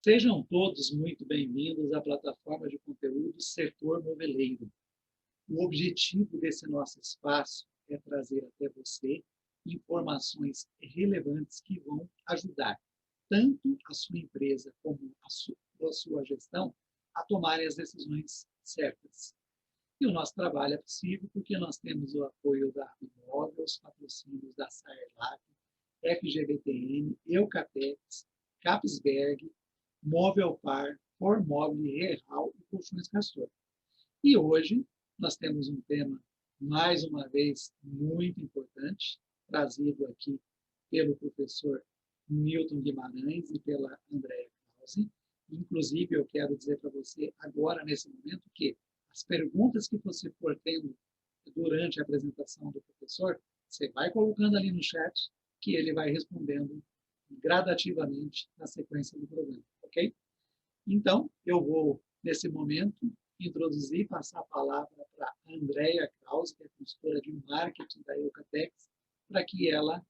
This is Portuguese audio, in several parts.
Sejam todos muito bem-vindos à plataforma de conteúdo Setor Moveleiro. O objetivo desse nosso espaço é trazer até você informações relevantes que vão ajudar tanto a sua empresa como a sua gestão a tomarem as decisões certas. E o nosso trabalho é possível porque nós temos o apoio da Imóvel, os patrocínios da Saerlap, FGVTN, Eucatex, Capsberg, Movelpar, Formobile, Real e Colchões Castor. E hoje nós temos um tema, mais uma vez, muito importante, trazido aqui pelo professor Newton Guimarães e pela Andréa Krause. Inclusive, eu quero dizer para você agora, nesse momento, que as perguntas que você for tendo durante a apresentação do professor, você vai colocando ali no chat, que ele vai respondendo gradativamente na sequência do programa, ok? Então, eu vou, nesse momento, introduzir e passar a palavra para a Andréa Krause, que é consultora de marketing da Eucatex, para que ela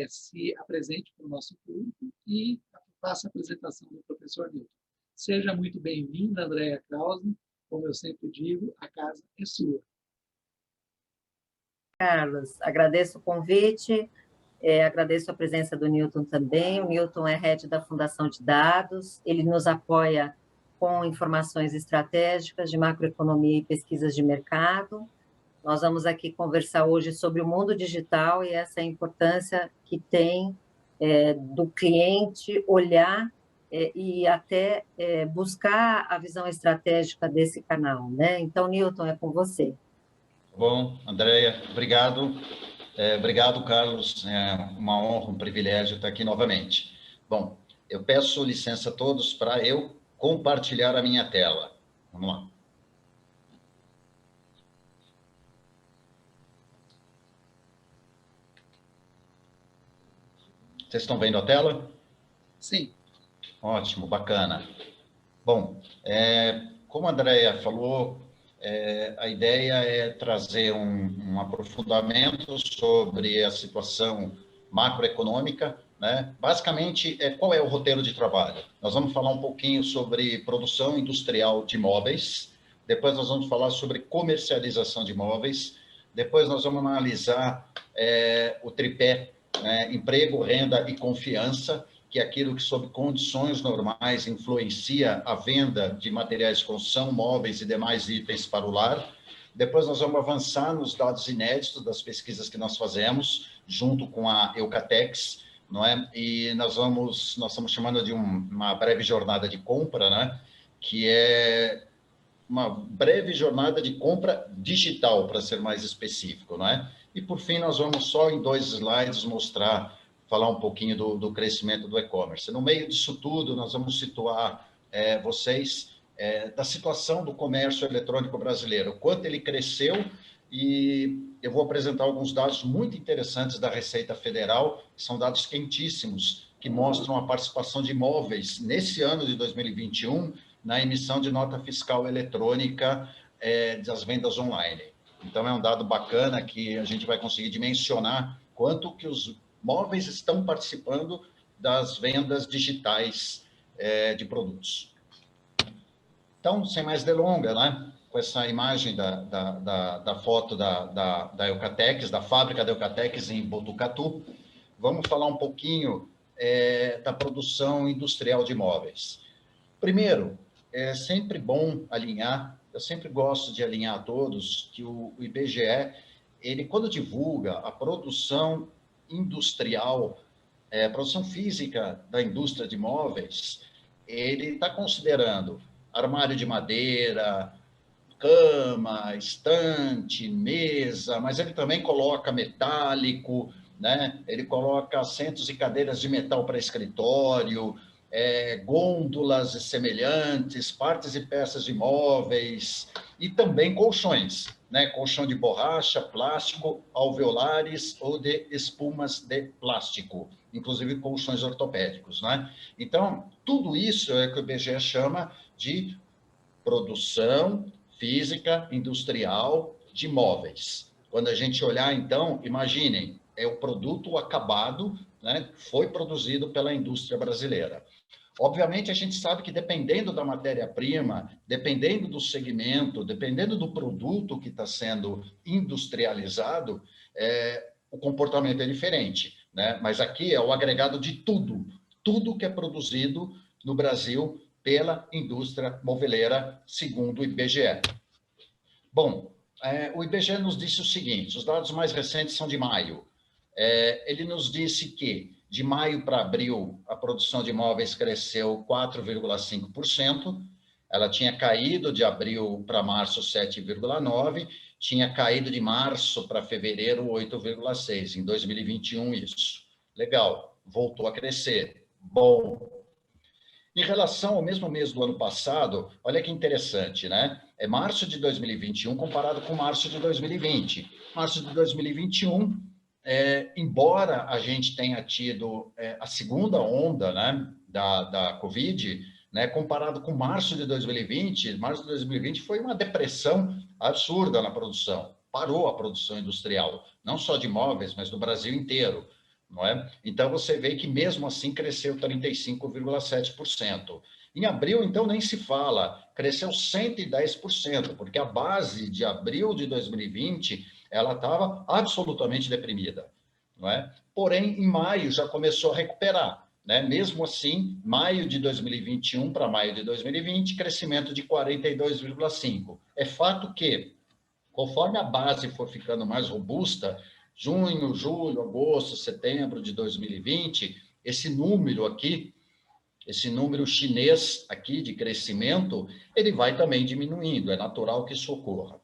se apresente para o nosso público e faça a apresentação do professor Newton. Seja muito bem-vinda, Andréa Krause. Como eu sempre digo, a casa é sua. Carlos, agradeço o convite, agradeço a presença do Newton também. O Newton é head da Fundação de Dados, ele nos apoia com informações estratégicas de macroeconomia e pesquisas de mercado. Nós vamos aqui conversar hoje sobre o mundo digital e essa importância que tem do cliente olhar e até buscar a visão estratégica desse canal, né? Então, Newton, é com você. Bom, Andréa, obrigado. Obrigado, Carlos. É uma honra, um privilégio estar aqui novamente. Bom, eu peço licença a todos para eu compartilhar a minha tela. Vamos lá. Vocês estão vendo a tela? Sim. Ótimo, bacana. Bom, como a Andréa falou, a ideia é trazer um aprofundamento sobre a situação macroeconômica, né? Basicamente, qual é o roteiro de trabalho? Nós vamos falar um pouquinho sobre produção industrial de imóveis, depois nós vamos falar sobre comercialização de imóveis, depois nós vamos analisar o tripé, né? Emprego, renda e confiança, que é aquilo que, sob condições normais, influencia a venda de materiais de construção, móveis e demais itens para o lar. Depois nós vamos avançar nos dados inéditos das pesquisas que nós fazemos, junto com a Eucatex, não é? E nós estamos chamando de uma breve jornada de compra, né? Que é uma breve jornada de compra digital, para ser mais específico, não é? E, por fim, nós vamos só em 2 slides falar um pouquinho do crescimento do e-commerce. No meio disso tudo, nós vamos situar vocês da situação do comércio eletrônico brasileiro, o quanto ele cresceu, e eu vou apresentar alguns dados muito interessantes da Receita Federal, que são dados quentíssimos, que mostram a participação de imóveis nesse ano de 2021 na emissão de nota fiscal eletrônica das vendas online. Então, é um dado bacana que a gente vai conseguir dimensionar quanto que os móveis estão participando das vendas digitais de produtos. Então, sem mais delongas, né? Com essa imagem da foto da Eucatex, da fábrica da Eucatex em Botucatu, vamos falar um pouquinho da produção industrial de imóveis. Primeiro, é sempre bom alinhar, eu sempre gosto de alinhar a todos, que o IBGE, ele, quando divulga a produção industrial, a produção física da indústria de imóveis, ele está considerando armário de madeira, cama, estante, mesa, mas ele também coloca metálico, né? Ele coloca assentos e cadeiras de metal para escritório, gôndolas e semelhantes, partes e peças de móveis, e também colchões, né? Colchão de borracha, plástico, alveolares ou de espumas de plástico, inclusive colchões ortopédicos, né? Então, tudo isso é que o IBGE chama de produção física industrial de móveis. Quando a gente olhar, então, imaginem, é o produto acabado, né? Foi produzido pela indústria brasileira. Obviamente, a gente sabe que dependendo da matéria-prima, dependendo do segmento, dependendo do produto que está sendo industrializado, o comportamento é diferente, né? Mas aqui é o agregado de tudo que é produzido no Brasil pela indústria moveleira, segundo o IBGE. Bom, o IBGE nos disse o seguinte, os dados mais recentes são de maio. Ele nos disse que, de maio para abril, a produção de imóveis cresceu 4,5%, ela tinha caído de abril para março 7,9%, tinha caído de março para fevereiro 8,6%, em 2021 isso. Legal, voltou a crescer. Bom. Em relação ao mesmo mês do ano passado, olha que interessante, né? É março de 2021 comparado com março de 2020. Março de 2021, embora a gente tenha tido a segunda onda, né, da Covid, né, comparado com março de 2020, março de 2020 foi uma depressão absurda na produção. Parou a produção industrial, não só de imóveis, mas do Brasil inteiro. Não é? Então, você vê que mesmo assim cresceu 35,7%. Em abril, então, nem se fala, cresceu 110%, porque a base de abril de 2020, ela estava absolutamente deprimida. Não é? Porém, em maio já começou a recuperar. Né? Mesmo assim, maio de 2021 para maio de 2020, crescimento de 42,5%. É fato que, conforme a base for ficando mais robusta, junho, julho, agosto, setembro de 2020, esse número aqui, esse número chinês aqui de crescimento, ele vai também diminuindo, é natural que isso ocorra.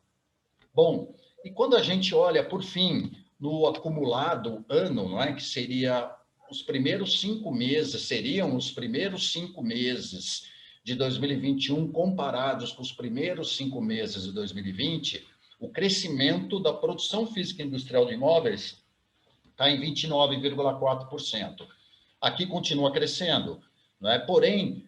Bom, e quando a gente olha, por fim, no acumulado ano, não é, que seria os primeiros 5 meses, seriam os primeiros 5 meses de 2021 comparados com os primeiros 5 meses de 2020, o crescimento da produção física industrial de imóveis está em 29,4%. Aqui continua crescendo, não é? Porém,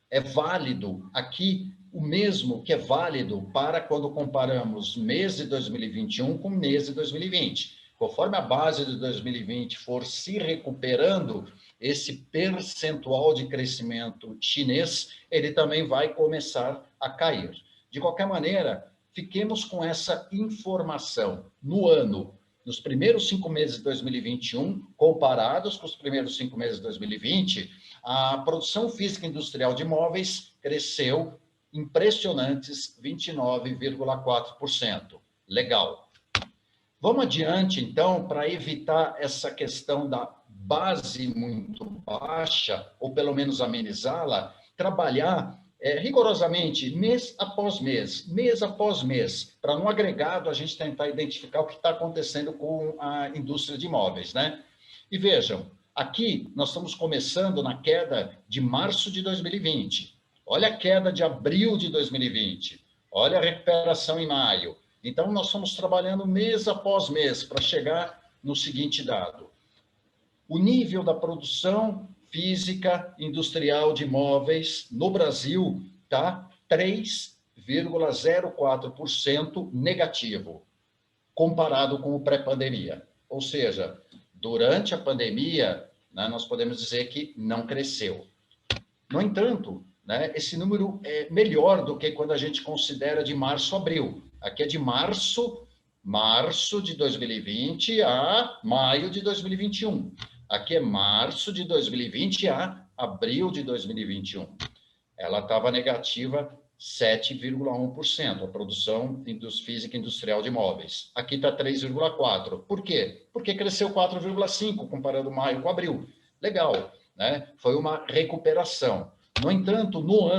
é válido aqui o mesmo que é válido para quando comparamos mês de 2021 com mês de 2020. Conforme a base de 2020 for se recuperando, esse percentual de crescimento chinês, ele também vai começar a cair. De qualquer maneira, fiquemos com essa informação no ano, nos primeiros 5 meses de 2021, comparados com os primeiros 5 meses de 2020, a produção física industrial de imóveis cresceu impressionantes 29,4%. Legal. Vamos adiante, então, para evitar essa questão da base muito baixa, ou pelo menos amenizá-la, trabalhar rigorosamente, mês após mês, para no agregado a gente tentar identificar o que está acontecendo com a indústria de imóveis, né? E vejam, aqui nós estamos começando na queda de março de 2020. Olha a queda de abril de 2020. Olha a recuperação em maio. Então, nós estamos trabalhando mês após mês para chegar no seguinte dado. O nível da produção física industrial de imóveis no Brasil está 3,04% negativo, comparado com o pré-pandemia. Ou seja, durante a pandemia, né, nós podemos dizer que não cresceu. No entanto, né, esse número é melhor do que quando a gente considera de março a abril. Aqui é de março de 2020 a maio de 2021. Aqui é março de 2020 a abril de 2021. Ela estava negativa 7,1%, a produção física industrial de imóveis. Aqui está 3,4%. Por quê? Porque cresceu 4,5% comparando maio com abril. Legal, né? Foi uma recuperação. No entanto, no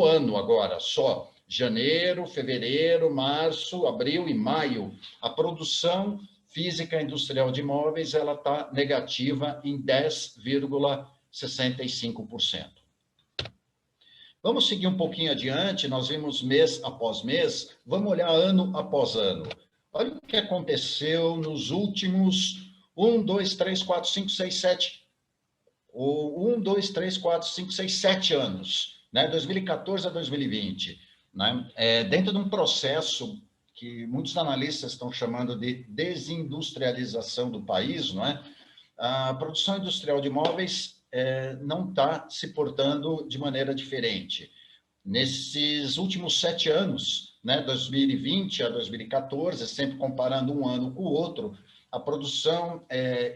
ano agora, só janeiro, fevereiro, março, abril e maio, a produção física industrial de imóveis ela está negativa em 10,65%. Vamos seguir um pouquinho adiante, nós vimos mês após mês, vamos olhar ano após ano. Olha o que aconteceu nos últimos 1, 2, 3, 4, 5, 6, 7 anos, né? 2014 a 2020, né? Dentro de um processo que muitos analistas estão chamando de desindustrialização do país, não é? A produção industrial de imóveis não está se portando de maneira diferente. Nesses últimos 7 anos, né, 2020 a 2014, sempre comparando um ano com o outro, a produção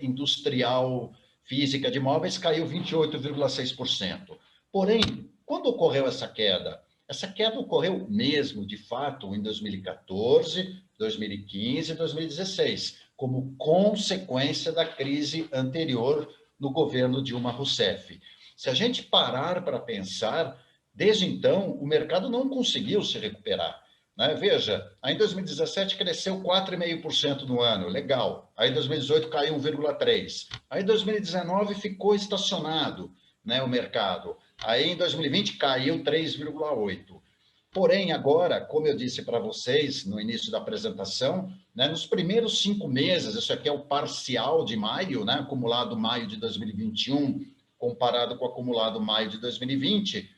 industrial física de imóveis caiu 28,6%. Porém, quando ocorreu essa queda? Essa queda ocorreu mesmo, de fato, em 2014, 2015 e 2016, como consequência da crise anterior no governo Dilma Rousseff. Se a gente parar para pensar, desde então, o mercado não conseguiu se recuperar. Né? Veja, aí em 2017 cresceu 4,5% no ano, legal. Aí em 2018 caiu 1,3%. Aí em 2019 ficou estacionado, né, o mercado. Aí em 2020 caiu 3,8%. Porém, agora, como eu disse para vocês no início da apresentação, né, nos primeiros 5 meses, isso aqui é o parcial de maio, né, acumulado maio de 2021, comparado com o acumulado maio de 2020,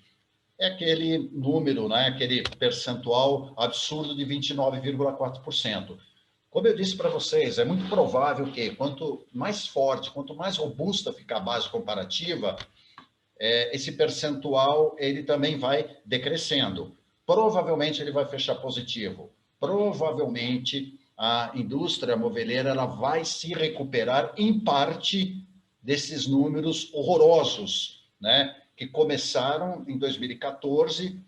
é aquele número, né, aquele percentual absurdo de 29,4%. Como eu disse para vocês, é muito provável que quanto mais forte, quanto mais robusta ficar a base comparativa, esse percentual ele também vai decrescendo. Provavelmente ele vai fechar positivo. Provavelmente a indústria moveleira ela vai se recuperar em parte desses números horrorosos, né, que começaram em 2014,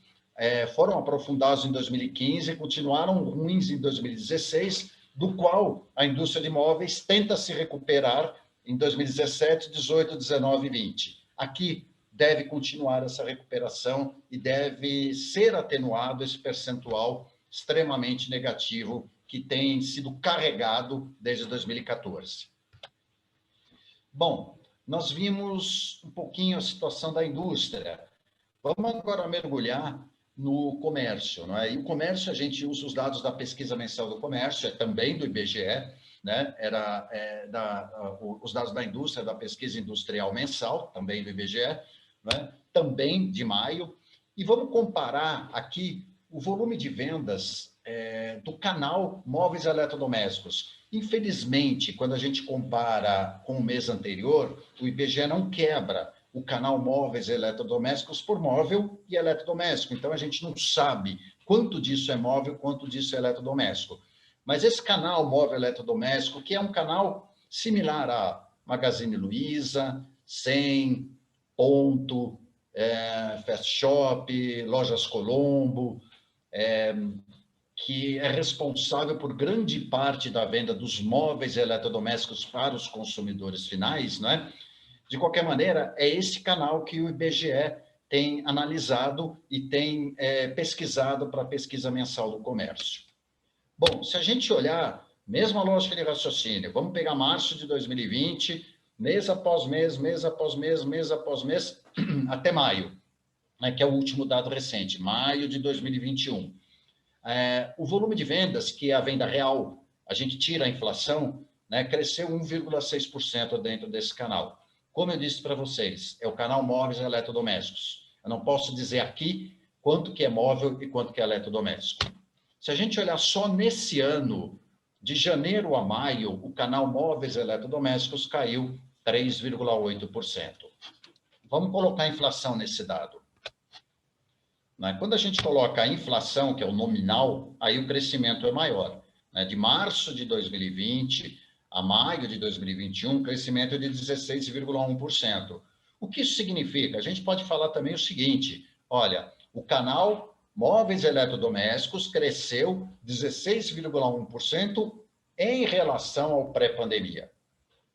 foram aprofundados em 2015, continuaram ruins em 2016, do qual a indústria de imóveis tenta se recuperar em 2017, 18, 19 e 20. Aqui deve continuar essa recuperação e deve ser atenuado esse percentual extremamente negativo que tem sido carregado desde 2014. Bom, nós vimos um pouquinho a situação da indústria. Vamos agora mergulhar no comércio, não é? E o comércio, a gente usa os dados da pesquisa mensal do comércio, também do IBGE, né? Os dados da indústria, da pesquisa industrial mensal, também do IBGE, né? Também de maio. E vamos comparar aqui o volume de vendas do canal móveis eletrodomésticos. Infelizmente, quando a gente compara com o mês anterior, o IBGE não quebra o canal móveis eletrodomésticos por móvel e eletrodoméstico. Então, a gente não sabe quanto disso é móvel, quanto disso é eletrodoméstico. Mas esse canal móvel eletrodoméstico, que é um canal similar a Magazine Luiza, 100, Ponto, Fast Shop, Lojas Colombo, que é responsável por grande parte da venda dos móveis eletrodomésticos para os consumidores finais, não é? De qualquer maneira, é esse canal que o IBGE tem analisado e tem pesquisado para a pesquisa mensal do comércio. Bom, se a gente olhar, mesma lógica de raciocínio, vamos pegar março de 2020, mês após mês, mês após mês, mês após mês, até maio, né, que é o último dado recente, maio de 2021. O volume de vendas, que é a venda real, a gente tira a inflação, né, cresceu 1,6% dentro desse canal. Como eu disse para vocês, é o canal móveis eletrodomésticos. Eu não posso dizer aqui quanto que é móvel e quanto que é eletrodoméstico. Se a gente olhar só nesse ano, de janeiro a maio, o canal móveis eletrodomésticos caiu 3,8%. Vamos colocar a inflação nesse dado. Quando a gente coloca a inflação, que é o nominal, aí o crescimento é maior. De março de 2020 a maio de 2021, o crescimento é de 16,1%. O que isso significa? A gente pode falar também o seguinte, olha, o canal móveis eletrodomésticos cresceu 16,1% em relação ao pré-pandemia.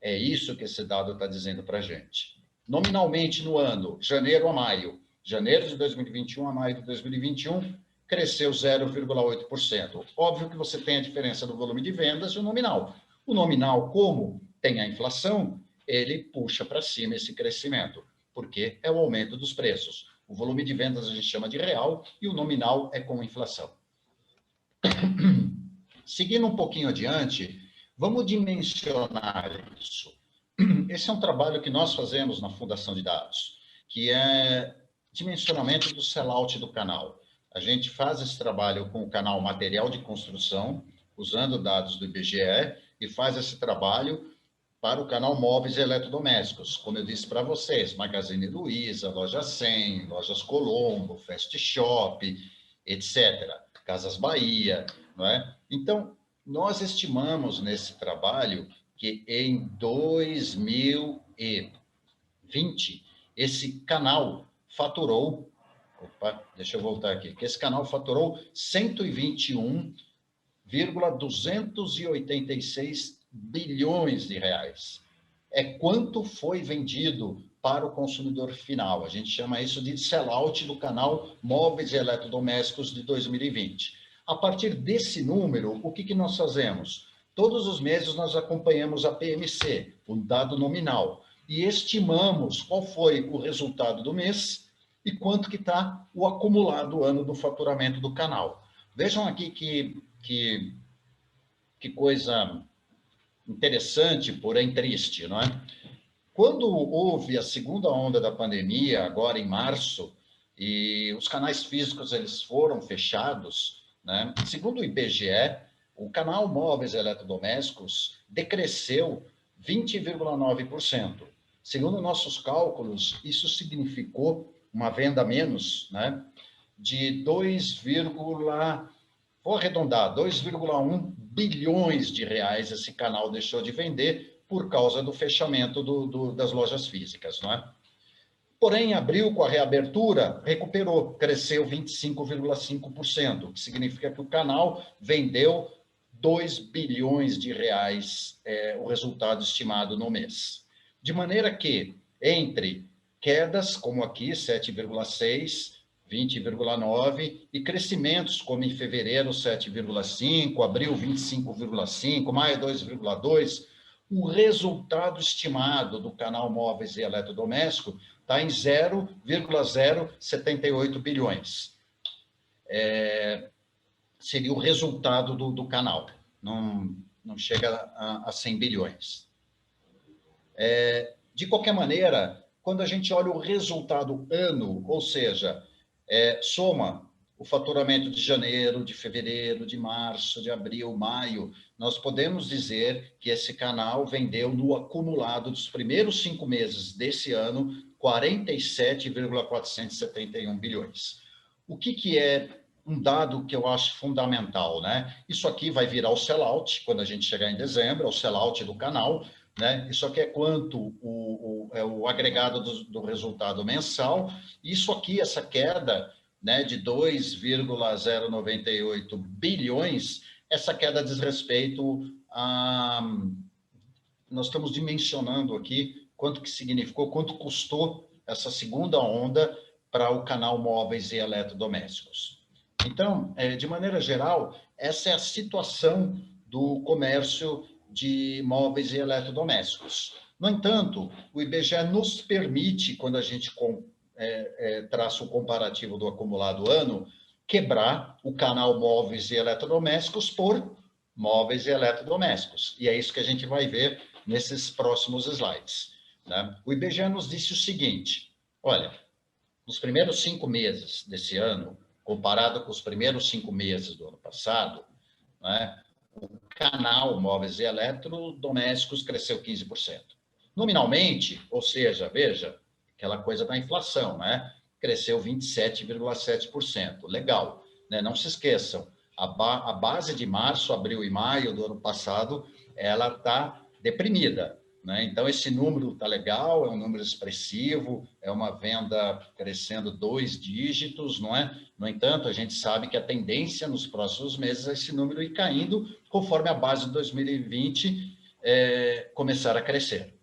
É isso que esse dado está dizendo para a gente. Nominalmente no ano, janeiro a maio, janeiro de 2021 a maio de 2021, cresceu 0,8%. Óbvio que você tem a diferença do volume de vendas e o nominal. O nominal, como tem a inflação, ele puxa para cima esse crescimento, porque é o aumento dos preços. O volume de vendas a gente chama de real e o nominal é com inflação. Seguindo um pouquinho adiante, vamos dimensionar isso. Esse é um trabalho que nós fazemos na Fundação de Dados, que é dimensionamento do sellout do canal. A gente faz esse trabalho com o canal material de construção, usando dados do IBGE, e faz esse trabalho para o canal Móveis e Eletrodomésticos. Como eu disse para vocês, Magazine Luiza, Loja 100, Lojas Colombo, Fast Shop, etc. Casas Bahia, não é? Então, nós estimamos nesse trabalho que em 2020, esse canal faturou, deixa eu voltar aqui, que esse canal faturou 121,286 bilhões de reais. É quanto foi vendido para o consumidor final. A gente chama isso de sell-out do canal Móveis e Eletrodomésticos de 2020. A partir desse número, o que nós fazemos? Todos os meses nós acompanhamos a PMC, o dado nominal, e estimamos qual foi o resultado do mês e quanto que está o acumulado ano do faturamento do canal. Vejam aqui que coisa interessante, porém triste, não é? Quando houve a segunda onda da pandemia, agora em março, e os canais físicos eles foram fechados, né? Segundo o IBGE, o canal Móveis e Eletrodomésticos decresceu 20,9%. Segundo nossos cálculos, isso significou uma venda menos, né, de 2,1 bilhões de reais esse canal deixou de vender por causa do fechamento das lojas físicas, não é? Porém, em abril, com a reabertura, recuperou, cresceu 25,5%, o que significa que o canal vendeu 2 bilhões de reais, o resultado estimado no mês. De maneira que, entre quedas, como aqui, 7,6%, 20,9%, e crescimentos, como em fevereiro, 7,5%, abril, 25,5%, maio, 2,2%, o resultado estimado do canal Móveis e Eletrodoméstico está em 0,078 bilhões. Seria o resultado do canal, não chega a 100 bilhões. De qualquer maneira, quando a gente olha o resultado ano, ou seja, soma o faturamento de janeiro, de fevereiro, de março, de abril, maio, nós podemos dizer que esse canal vendeu no acumulado dos primeiros 5 meses desse ano 47,471 bilhões. O que é um dado que eu acho fundamental, né? Isso aqui vai virar o sell-out quando a gente chegar em dezembro, é o sell-out do canal, né? Isso aqui é quanto o agregado do resultado mensal. Isso aqui, essa queda, né, de 2,098 bilhões, essa queda diz respeito a... Nós estamos dimensionando aqui quanto que significou, quanto custou essa segunda onda para o canal Móveis e Eletrodomésticos. Então, de maneira geral, essa é a situação do comércio de móveis e eletrodomésticos. No entanto, o IBGE nos permite, quando a gente traça o comparativo do acumulado ano, quebrar o canal móveis e eletrodomésticos por móveis e eletrodomésticos. E é isso que a gente vai ver nesses próximos slides, né? O IBGE nos disse o seguinte: olha, nos primeiros 5 meses desse ano, comparado com os primeiros 5 meses do ano passado, né, o canal móveis e eletrodomésticos cresceu 15%. Nominalmente, ou seja, veja, aquela coisa da inflação, né? Cresceu 27,7%. Legal, né? Não se esqueçam, a base de março, abril e maio do ano passado, ela está deprimida, né? Então, esse número está legal, é um número expressivo, é uma venda crescendo 2 dígitos, não é? No entanto, a gente sabe que a tendência nos próximos meses é esse número ir caindo, conforme a base de 2020 começar a crescer.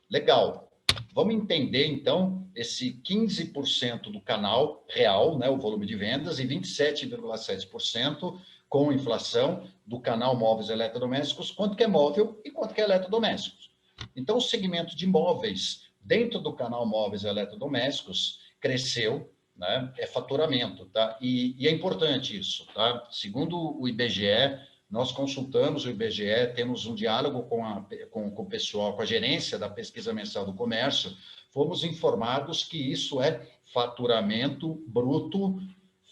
Legal. Vamos entender, então, esse 15% do canal real, né, o volume de vendas, e 27,7% com inflação do canal móveis e eletrodomésticos, quanto que é móvel e quanto que é eletrodomésticos. Então, o segmento de móveis dentro do canal móveis e eletrodomésticos cresceu, né, faturamento, tá? E é importante isso, tá? Segundo o IBGE, nós consultamos o IBGE, temos um diálogo com o pessoal, com a gerência da pesquisa mensal do comércio, fomos informados que isso é faturamento bruto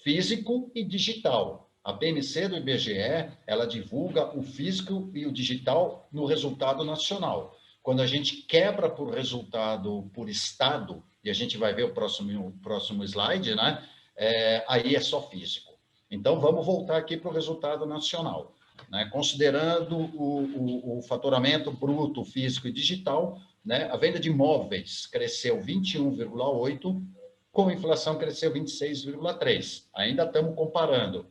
físico e digital. A PMC do IBGE, ela divulga o físico e o digital no resultado nacional. quando a gente quebra por resultado por estado, e a gente vai ver o próximo slide, né? Aí é só físico. Então, vamos voltar aqui para o resultado nacional, né? Considerando o faturamento bruto, físico e digital, né? A venda de imóveis cresceu 21,8%, com inflação cresceu 26,3%. Ainda estamos comparando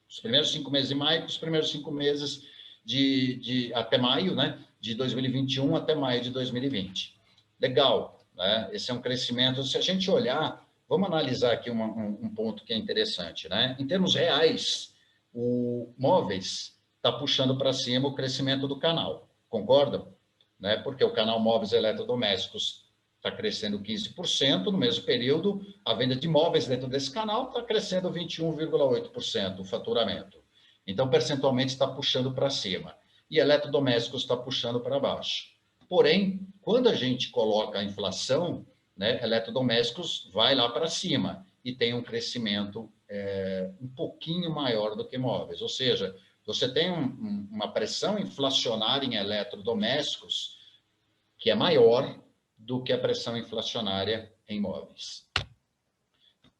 os primeiros 5 meses de maio com os primeiros 5 meses até maio, né? De 2021 até maio de 2020. Legal, né? Esse é um crescimento. Se a gente olhar, vamos analisar aqui um ponto que é interessante, né? Em termos reais, o móveis está puxando para cima o crescimento do canal, concordam? Né? Porque o canal móveis eletrodomésticos está crescendo 15%, no mesmo período, a venda de imóveis dentro desse canal está crescendo 21,8% o faturamento. Então, percentualmente, está puxando para cima. E eletrodomésticos está puxando para baixo. Porém, quando a gente coloca a inflação, né, eletrodomésticos vai lá para cima e tem um crescimento um pouquinho maior do que imóveis. Ou seja, você tem uma pressão inflacionária em eletrodomésticos que é maior do que a pressão inflacionária em imóveis.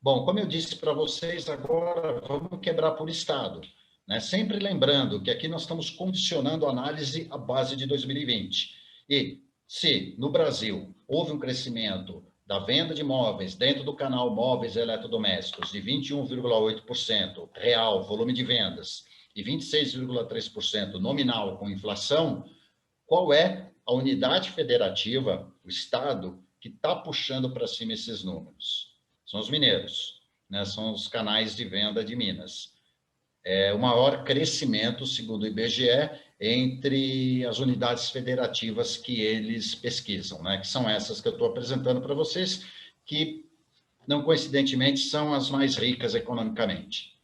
Bom, como eu disse para vocês, agora vamos quebrar por estado, né? Sempre lembrando que aqui nós estamos condicionando a análise à base de 2020. E se no Brasil houve um crescimento da venda de imóveis dentro do canal móveis e eletrodomésticos de 21,8% real, volume de vendas, e 26,3% nominal com inflação, qual é a unidade federativa, o Estado, que está puxando para cima esses números? São os mineiros, né? São os canais de venda de Minas. O maior crescimento, segundo o IBGE, entre as unidades federativas que eles pesquisam, né? Que são essas que eu estou apresentando para vocês, que, não coincidentemente, são as mais ricas economicamente.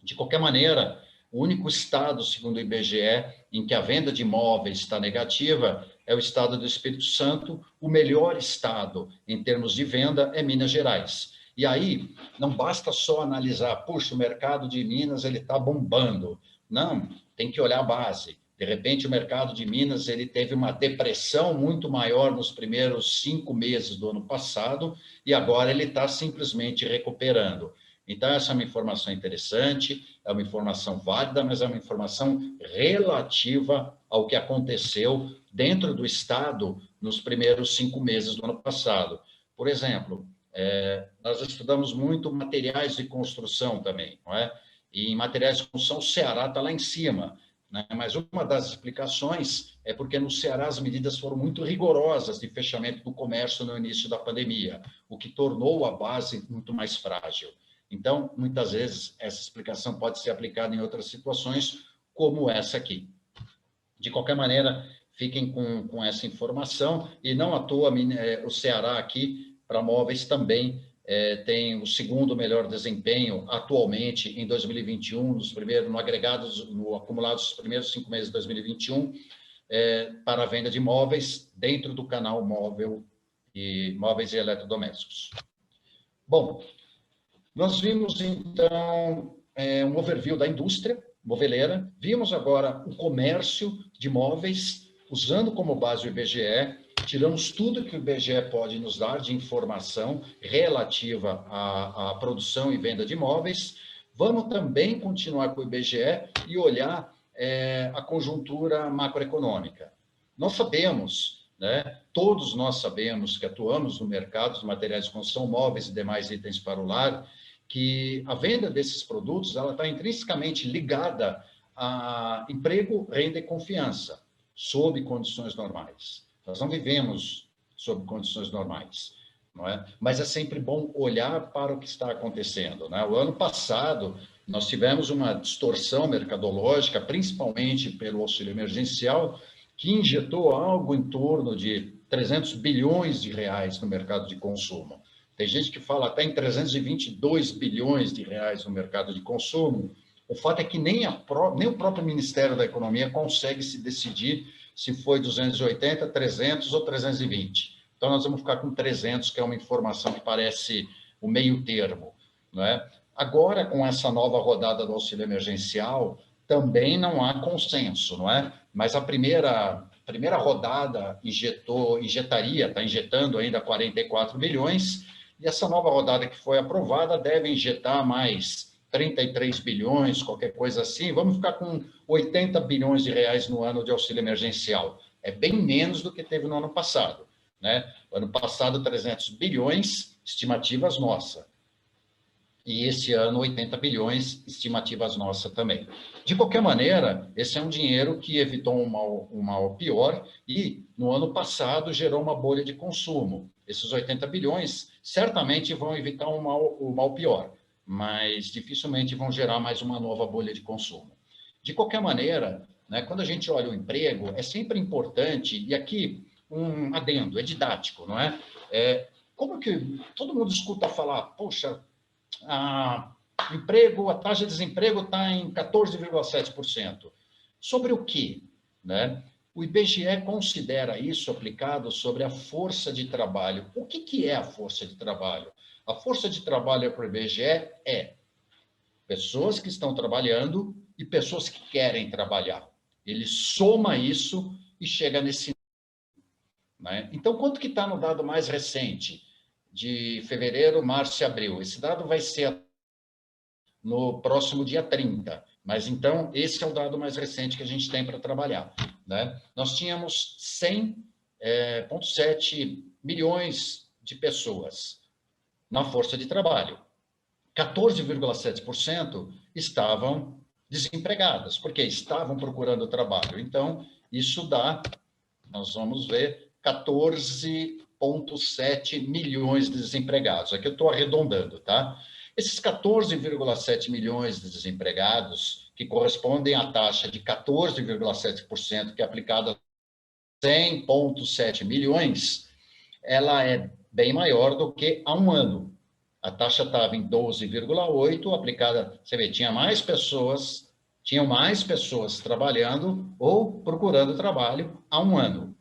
De qualquer maneira, o único estado, segundo o IBGE, em que a venda de imóveis está negativa é o estado do Espírito Santo. O melhor estado em termos de venda é Minas Gerais. E aí, não basta só analisar, puxa, o mercado de Minas ele está bombando. Não, tem que olhar a base. De repente, o mercado de Minas ele teve uma depressão muito maior nos primeiros 5 meses do ano passado e agora ele está simplesmente recuperando. Então, essa é uma informação interessante, é uma informação válida, mas é uma informação relativa ao que aconteceu dentro do Estado nos primeiros 5 meses do ano passado. Por exemplo, nós estudamos muito materiais de construção também, não é? E em materiais de construção, o Ceará está lá em cima, né? Mas uma das explicações é porque no Ceará as medidas foram muito rigorosas de fechamento do comércio no início da pandemia, o que tornou a base muito mais frágil. Então, muitas vezes, essa explicação pode ser aplicada em outras situações, como essa aqui. De qualquer maneira, fiquem com essa informação, e não à toa o Ceará aqui, para móveis, também tem o segundo melhor desempenho atualmente em 2021, no acumulado dos primeiros 5 meses de 2021, para a venda de imóveis dentro do canal móveis e eletrodomésticos. Bom, nós vimos, então, um overview da indústria moveleira, vimos agora o comércio de móveis, usando como base o IBGE, tiramos tudo que o IBGE pode nos dar de informação relativa à produção e venda de imóveis. Vamos também continuar com o IBGE e olhar a conjuntura macroeconômica. Nós sabemos, né, todos nós sabemos que atuamos no mercado de materiais de construção, móveis e demais itens para o lar, que a venda desses produtos ela está intrinsecamente ligada a emprego, renda e confiança, sob condições normais. Nós não vivemos sob condições normais, não é? Mas é sempre bom olhar para o que está acontecendo, né? O ano passado, nós tivemos uma distorção mercadológica, principalmente pelo auxílio emergencial, que injetou algo em torno de 300 bilhões de reais no mercado de consumo. Tem gente que fala até em 322 bilhões de reais no mercado de consumo. O fato é que nem o próprio Ministério da Economia consegue se decidir se foi 280, 300 ou 320. Então, nós vamos ficar com 300, que é uma informação que parece o meio termo, não é? Agora, com essa nova rodada do auxílio emergencial, também não há consenso, não é? Mas a primeira rodada está injetando ainda 44 bilhões, e essa nova rodada que foi aprovada deve injetar mais 33 bilhões, qualquer coisa assim. Vamos ficar com 80 bilhões de reais no ano de auxílio emergencial. É bem menos do que teve no ano passado, né? O ano passado, 300 bilhões, estimativas nossa. E esse ano, 80 bilhões, estimativas nossa também. De qualquer maneira, esse é um dinheiro que evitou um mal pior e, no ano passado, gerou uma bolha de consumo. Esses 80 bilhões certamente vão evitar o mal pior, mas dificilmente vão gerar mais uma nova bolha de consumo. De qualquer maneira, né, quando a gente olha o emprego, é sempre importante, e aqui um adendo, é didático, não é? Como que todo mundo escuta falar, poxa, a taxa de desemprego está em 14,7%. Sobre o quê? Né? O IBGE considera isso aplicado sobre a força de trabalho. O que é a força de trabalho? A força de trabalho para o IBGE é pessoas que estão trabalhando e pessoas que querem trabalhar. Ele soma isso e chega nesse... Né? Então, quanto que está no dado mais recente? De fevereiro, março e abril. Esse dado vai ser no próximo dia 30. Mas, então, esse é o dado mais recente que a gente tem para trabalhar. Né? Nós tínhamos 100,7 milhões de pessoas na força de trabalho. 14,7% estavam desempregadas, porque estavam procurando trabalho. Então, isso dá, nós vamos ver, 14,7 milhões de desempregados. Aqui eu estou arredondando, tá? Esses 14,7 milhões de desempregados, que correspondem à taxa de 14,7%, que é aplicada a 100,7 milhões, ela é bem maior do que há um ano. A taxa estava em 12,8, aplicada, você vê, tinham mais pessoas trabalhando ou procurando trabalho há um ano.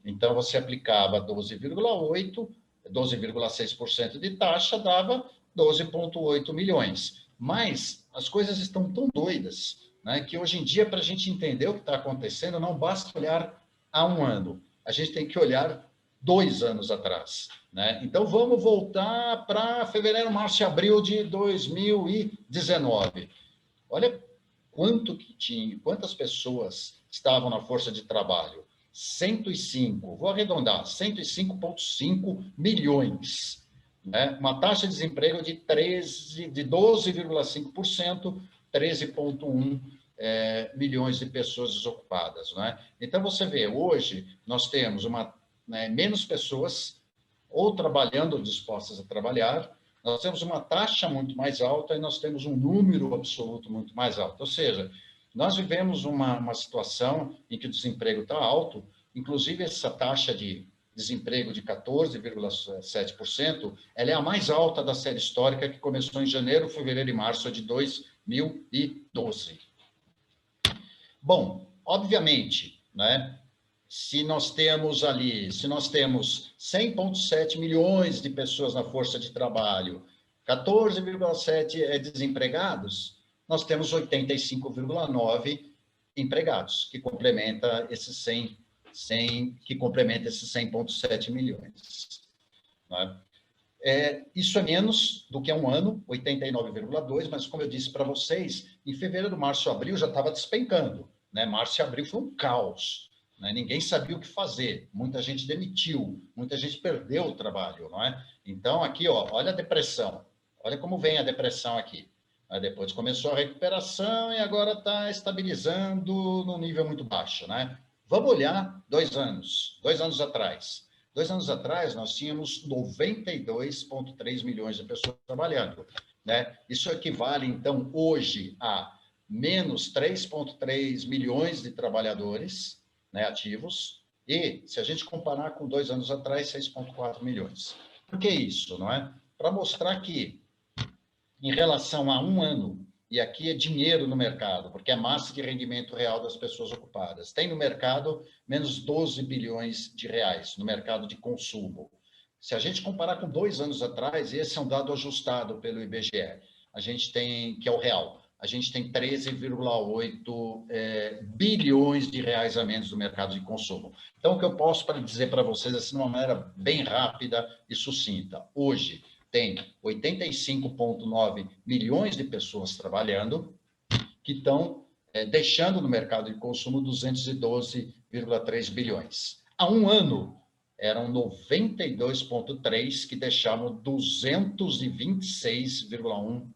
Então, você aplicava 12,8, 12,6% de taxa, dava 12,8 milhões. Mas as coisas estão tão doidas, né, que hoje em dia, para a gente entender o que está acontecendo, não basta olhar há um ano. A gente tem que olhar 2 anos atrás. Né? Então, vamos voltar para fevereiro, março e abril de 2019. Olha quantas pessoas estavam na força de trabalho. 105, vou arredondar, 105,5 milhões. Né? Uma taxa de desemprego de 12,5%, 13,1 milhões de pessoas desocupadas. Né? Então, você vê, hoje nós temos menos pessoas ou trabalhando ou dispostas a trabalhar, nós temos uma taxa muito mais alta e nós temos um número absoluto muito mais alto. Ou seja, nós vivemos uma situação em que o desemprego está alto, inclusive essa taxa de desemprego de 14,7%, ela é a mais alta da série histórica que começou em janeiro, fevereiro e março de 2012. Bom, obviamente, né? Se nós temos 100,7 milhões de pessoas na força de trabalho, 14,7 desempregados, nós temos 85,9 empregados, que complementa esses 100,7 milhões. Né? Isso é menos do que há um ano, 89,2, mas como eu disse para vocês, em fevereiro, março e abril já estava despencando. Né? Março e abril foi um caos. Né? Ninguém sabia o que fazer, muita gente demitiu, muita gente perdeu o trabalho, não é? Então, aqui, ó, olha a depressão, olha como vem a depressão aqui. Aí depois começou a recuperação e agora está estabilizando no nível muito baixo, né? Vamos olhar 2 anos atrás. 2 anos atrás, nós tínhamos 92,3 milhões de pessoas trabalhando, né? Isso equivale, então, hoje a menos 3,3 milhões de trabalhadores, né, ativos, e, se a gente comparar com 2 anos atrás, 6,4 milhões. Por que isso, não é? Para mostrar que, em relação a um ano, e aqui é dinheiro no mercado, porque é massa de rendimento real das pessoas ocupadas, tem no mercado menos 12 bilhões de reais, no mercado de consumo. Se a gente comparar com 2 anos atrás, esse é um dado ajustado pelo IBGE, a gente tem, que é o real, a gente tem 13,8 bilhões de reais a menos no mercado de consumo. Então, o que eu posso dizer para vocês, assim, de uma maneira bem rápida e sucinta, hoje tem 85,9 milhões de pessoas trabalhando, que estão deixando no mercado de consumo 212,3 bilhões. Há um ano, eram 92,3 que deixavam 226,1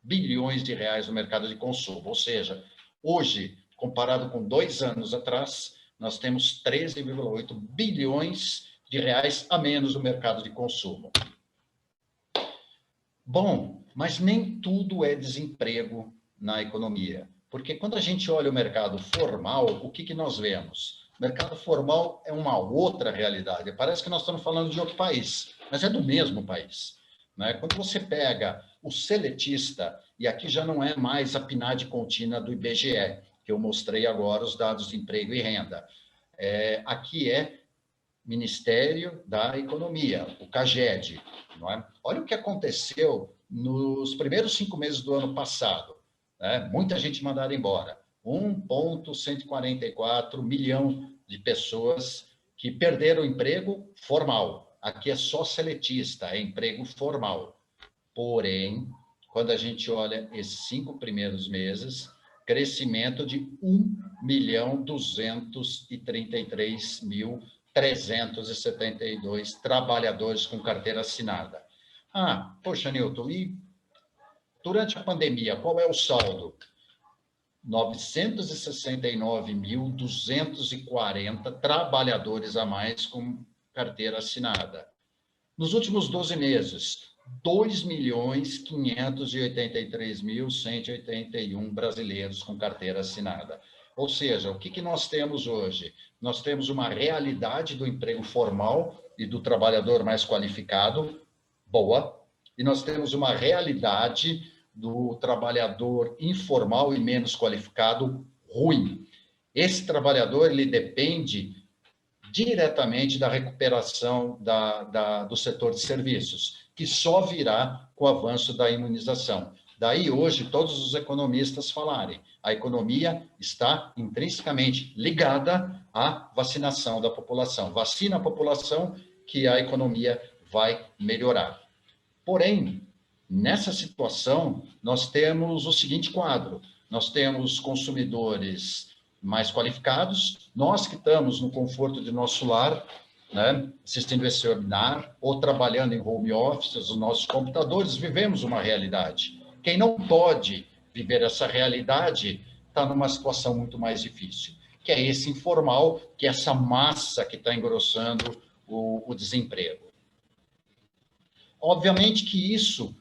bilhões de reais no mercado de consumo. Ou seja, hoje, comparado com 2 anos atrás, nós temos 13,8 bilhões de reais a menos no mercado de consumo. Bom, mas nem tudo é desemprego na economia, porque quando a gente olha o mercado formal, o que nós vemos? O mercado formal é uma outra realidade. Parece que nós estamos falando de outro país, mas é do mesmo país. Né? Quando você pega o seletista, e aqui já não é mais a PNAD contínua do IBGE, que eu mostrei agora os dados de emprego e renda. Aqui é Ministério da Economia, o CAGED. Não é? Olha o que aconteceu nos primeiros 5 meses do ano passado. Né? Muita gente mandada embora. 1,144 milhão de pessoas que perderam o emprego formal. Aqui é só seletista, é emprego formal. Porém, quando a gente olha esses 5 primeiros meses, crescimento de 1.233.372 trabalhadores com carteira assinada. Poxa, Nilton, e durante a pandemia, qual é o saldo? 969.240 trabalhadores a mais com carteira assinada. Nos últimos 12 meses, 2.583.181 brasileiros com carteira assinada. Ou seja, o que nós temos hoje? Nós temos uma realidade do emprego formal e do trabalhador mais qualificado, boa, e nós temos uma realidade do trabalhador informal e menos qualificado, ruim. Esse trabalhador, ele depende diretamente da recuperação do setor de serviços, que só virá com o avanço da imunização. Daí, hoje, todos os economistas falarem, a economia está intrinsecamente ligada à vacinação da população. Vacina a população que a economia vai melhorar. Porém, nessa situação, nós temos o seguinte quadro. Nós temos consumidores mais qualificados, nós que estamos no conforto de nosso lar, né, assistindo esse webinar, ou trabalhando em home office, os nossos computadores, vivemos uma realidade. Quem não pode viver essa realidade está numa situação muito mais difícil, que é esse informal, que é essa massa que está engrossando o desemprego. Obviamente que isso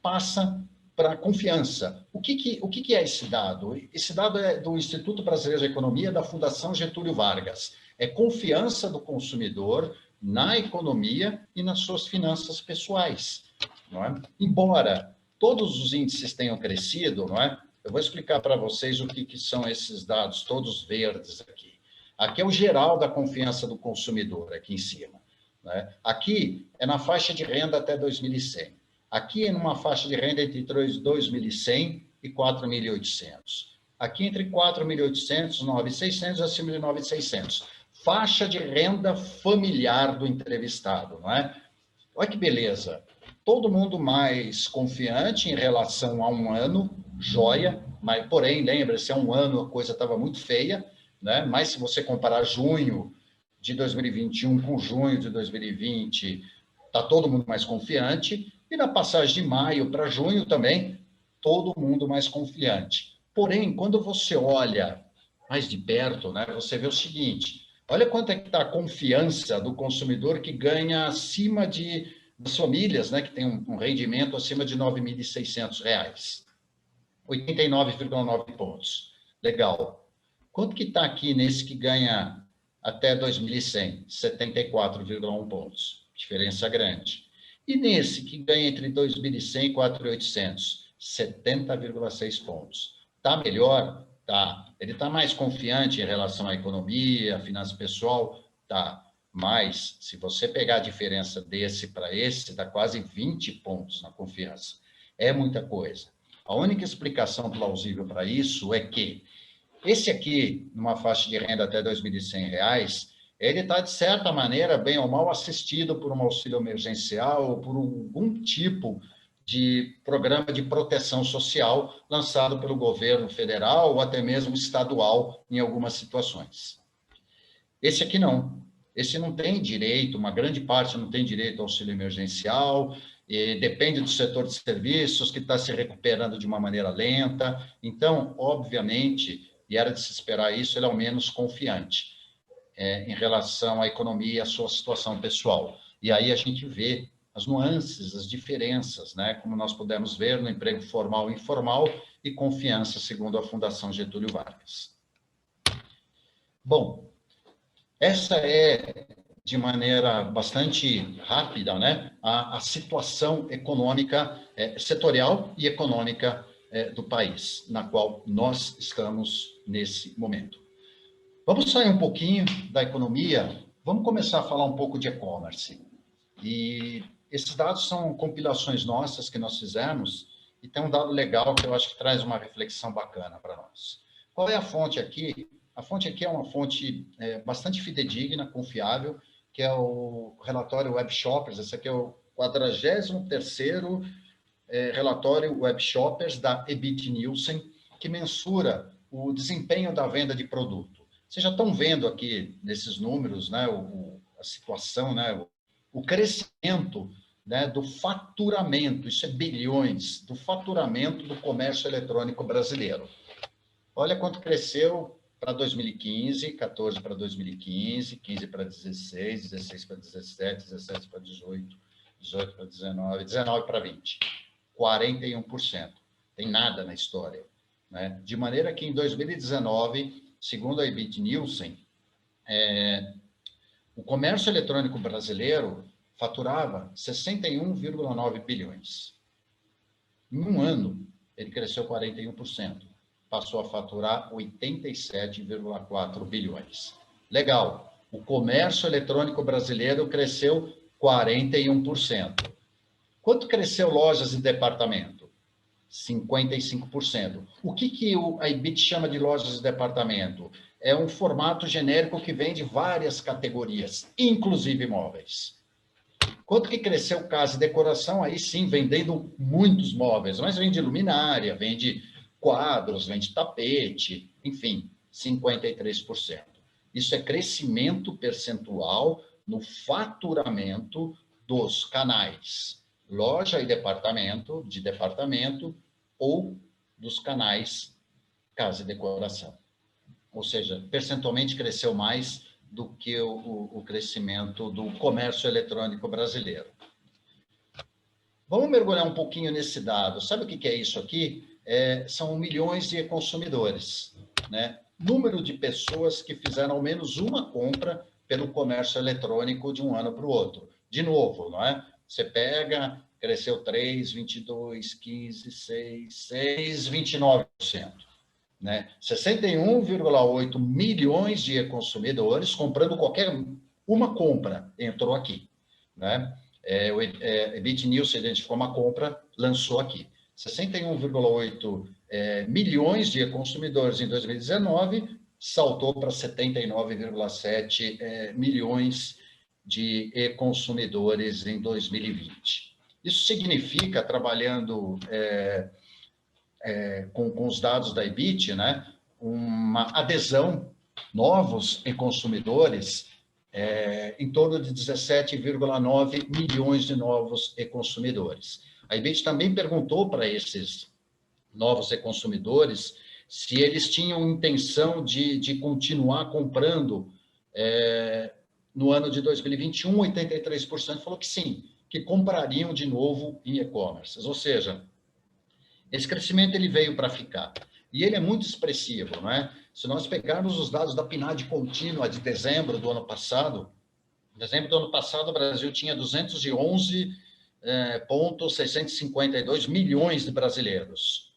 passa para confiança. O que é esse dado? Esse dado é do Instituto Brasileiro de Economia, da Fundação Getúlio Vargas. É confiança do consumidor na economia e nas suas finanças pessoais. Não é? Embora todos os índices tenham crescido, não é? Eu vou explicar para vocês o que são esses dados, todos verdes aqui. Aqui é o geral da confiança do consumidor, aqui em cima. Né? Aqui é na faixa de renda até 2.100. Aqui é numa faixa de renda entre 2.100 e 4.800. Aqui entre 4.800 e 9.600, acima de 9.600. Faixa de renda familiar do entrevistado, não é? Olha que beleza. Todo mundo mais confiante em relação a um ano, joia, mas, porém, lembre-se, há um ano a coisa estava muito feia, né? Mas se você comparar junho de 2021 com junho de 2020, está todo mundo mais confiante. E na passagem de maio para junho também, todo mundo mais confiante. Porém, quando você olha mais de perto, né, você vê o seguinte, olha quanto é que está a confiança do consumidor que ganha acima das famílias, né, que tem um rendimento acima de R$ 9.600. 89,9 pontos. Legal. Quanto que está aqui nesse que ganha até 2.100? 74,1 pontos. Diferença grande. E nesse que ganha entre 2.100 e 4.800, 70,6 pontos. Está melhor? Tá. Ele está mais confiante em relação à economia, à finança pessoal? Tá. Mas, se você pegar a diferença desse para esse, dá quase 20 pontos na confiança. É muita coisa. A única explicação plausível para isso é que esse aqui, numa faixa de renda até R$ 2.100, ele está, de certa maneira, bem ou mal assistido por um auxílio emergencial ou por algum tipo de programa de proteção social lançado pelo governo federal ou até mesmo estadual em algumas situações. Esse aqui não. Esse não tem direito, uma grande parte não tem direito ao auxílio emergencial, e depende do setor de serviços, que está se recuperando de uma maneira lenta. Então, obviamente, e era de se esperar isso, ele é o menos confiante em relação à economia e à sua situação pessoal. E aí a gente vê as nuances, as diferenças, né? Como nós pudemos ver no emprego formal e informal e confiança, segundo a Fundação Getúlio Vargas. Bom, essa é, de maneira bastante rápida, né, a situação econômica, setorial e econômica do país, na qual nós estamos nesse momento. Vamos sair um pouquinho da economia, vamos começar a falar um pouco de e-commerce. E esses dados são compilações nossas que nós fizemos, e tem um dado legal que eu acho que traz uma reflexão bacana para nós. Qual é a fonte aqui? A fonte aqui é uma fonte bastante fidedigna, confiável, que é o relatório Web Shoppers. Esse aqui é o 43º relatório Web Shoppers da Ebit Nielsen, que mensura o desempenho da venda de produto. Vocês já estão vendo aqui nesses números, né, a situação, né, o crescimento, né, do faturamento, isso é bilhões, do faturamento do comércio eletrônico brasileiro. Olha quanto cresceu para 2015, 14 para 2015, 15 para 16, 16 para 17, 17 para 18, 18 para 19, 19 para 20. 41%. Tem nada na história, né? De maneira que em 2019, segundo a Ebit Nielsen, o comércio eletrônico brasileiro faturava 61,9 bilhões. Em um ano, ele cresceu 41%. Passou a faturar 87,4 bilhões. Legal. O comércio eletrônico brasileiro cresceu 41%. Quanto cresceu lojas e departamento? 55%. O que a Ebit chama de lojas e departamento? É um formato genérico que vende várias categorias, inclusive móveis. Quanto que cresceu casa e decoração? Aí sim, vendendo muitos móveis, mas vende luminária, vende quadros, vende tapete, enfim, 53%. Isso é crescimento percentual no faturamento dos canais loja e departamento, de departamento, ou dos canais casa e decoração. Ou seja, percentualmente cresceu mais do que o crescimento do comércio eletrônico brasileiro. Vamos mergulhar um pouquinho nesse dado. Sabe o que é isso aqui? São milhões de consumidores, né? Número de pessoas que fizeram ao menos uma compra pelo comércio eletrônico de um ano para o outro. De novo, não é? Você pega, cresceu 3, 22, 15, 6, 6, 29%. Né? 61,8 milhões de consumidores comprando qualquer uma compra, entrou aqui. Né? O Ebit Nielsen identificou uma compra, lançou aqui. 61,8 milhões de consumidores em 2019, saltou para 79,7 milhões de consumidores em 2020. Isso significa, trabalhando com os dados da Ebit, né, uma adesão, novos consumidores, em torno de 17,9 milhões de novos consumidores. A Ebit também perguntou para esses novos consumidores se eles tinham intenção de continuar comprando no ano de 2021, 83% falou que sim, que comprariam de novo em e-commerce. Ou seja, esse crescimento ele veio para ficar. E ele é muito expressivo, não é? Se nós pegarmos os dados da PNAD contínua de dezembro do ano passado, o Brasil tinha 211,652 milhões de brasileiros.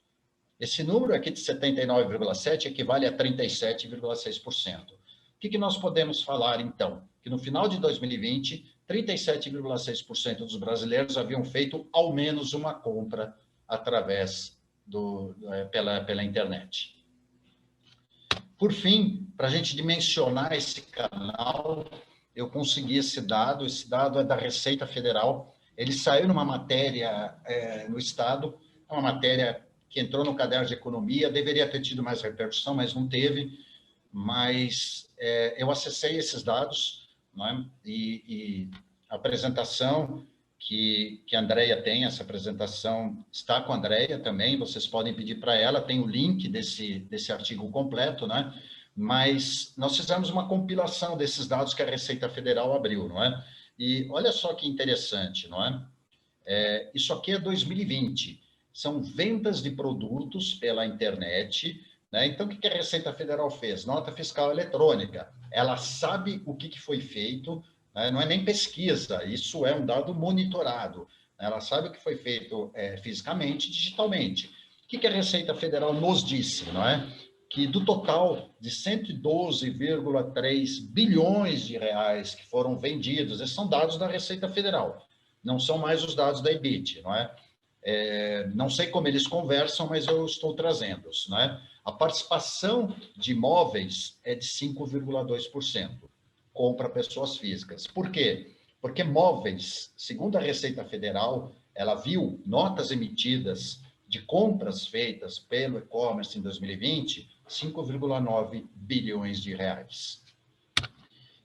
Esse número aqui de 79,7 equivale a 37,6%. O que nós podemos falar, então? Que no final de 2020, 37,6% dos brasileiros haviam feito ao menos uma compra através pela internet. Por fim, para a gente dimensionar esse canal, eu consegui esse dado é da Receita Federal, ele saiu numa matéria no Estado, uma matéria que entrou no Caderno de Economia, deveria ter tido mais repercussão, mas não teve, mas eu acessei esses dados, não é? E a apresentação que a Andrea tem, essa apresentação está com a Andrea também, vocês podem pedir para ela, tem o link desse artigo completo, né? Mas nós fizemos uma compilação desses dados que a Receita Federal abriu, não é? E olha só que interessante, não é? Isso aqui é 2020, são vendas de produtos pela internet, né? Então, o que a Receita Federal fez? Nota fiscal eletrônica, ela sabe o que foi feito, né? Não é nem pesquisa, isso é um dado monitorado, ela sabe o que foi feito fisicamente, digitalmente. O que a Receita Federal nos disse, não é? Que do total de 112,3 bilhões de reais que foram vendidos, esses são dados da Receita Federal, não são mais os dados da EBIT, não é? Não sei como eles conversam, mas eu estou trazendo-os, não é? A participação de imóveis é de 5,2%, compra pessoas físicas. Por quê? Porque móveis, segundo a Receita Federal, ela viu notas emitidas de compras feitas pelo e-commerce em 2020, 5,9 bilhões de reais.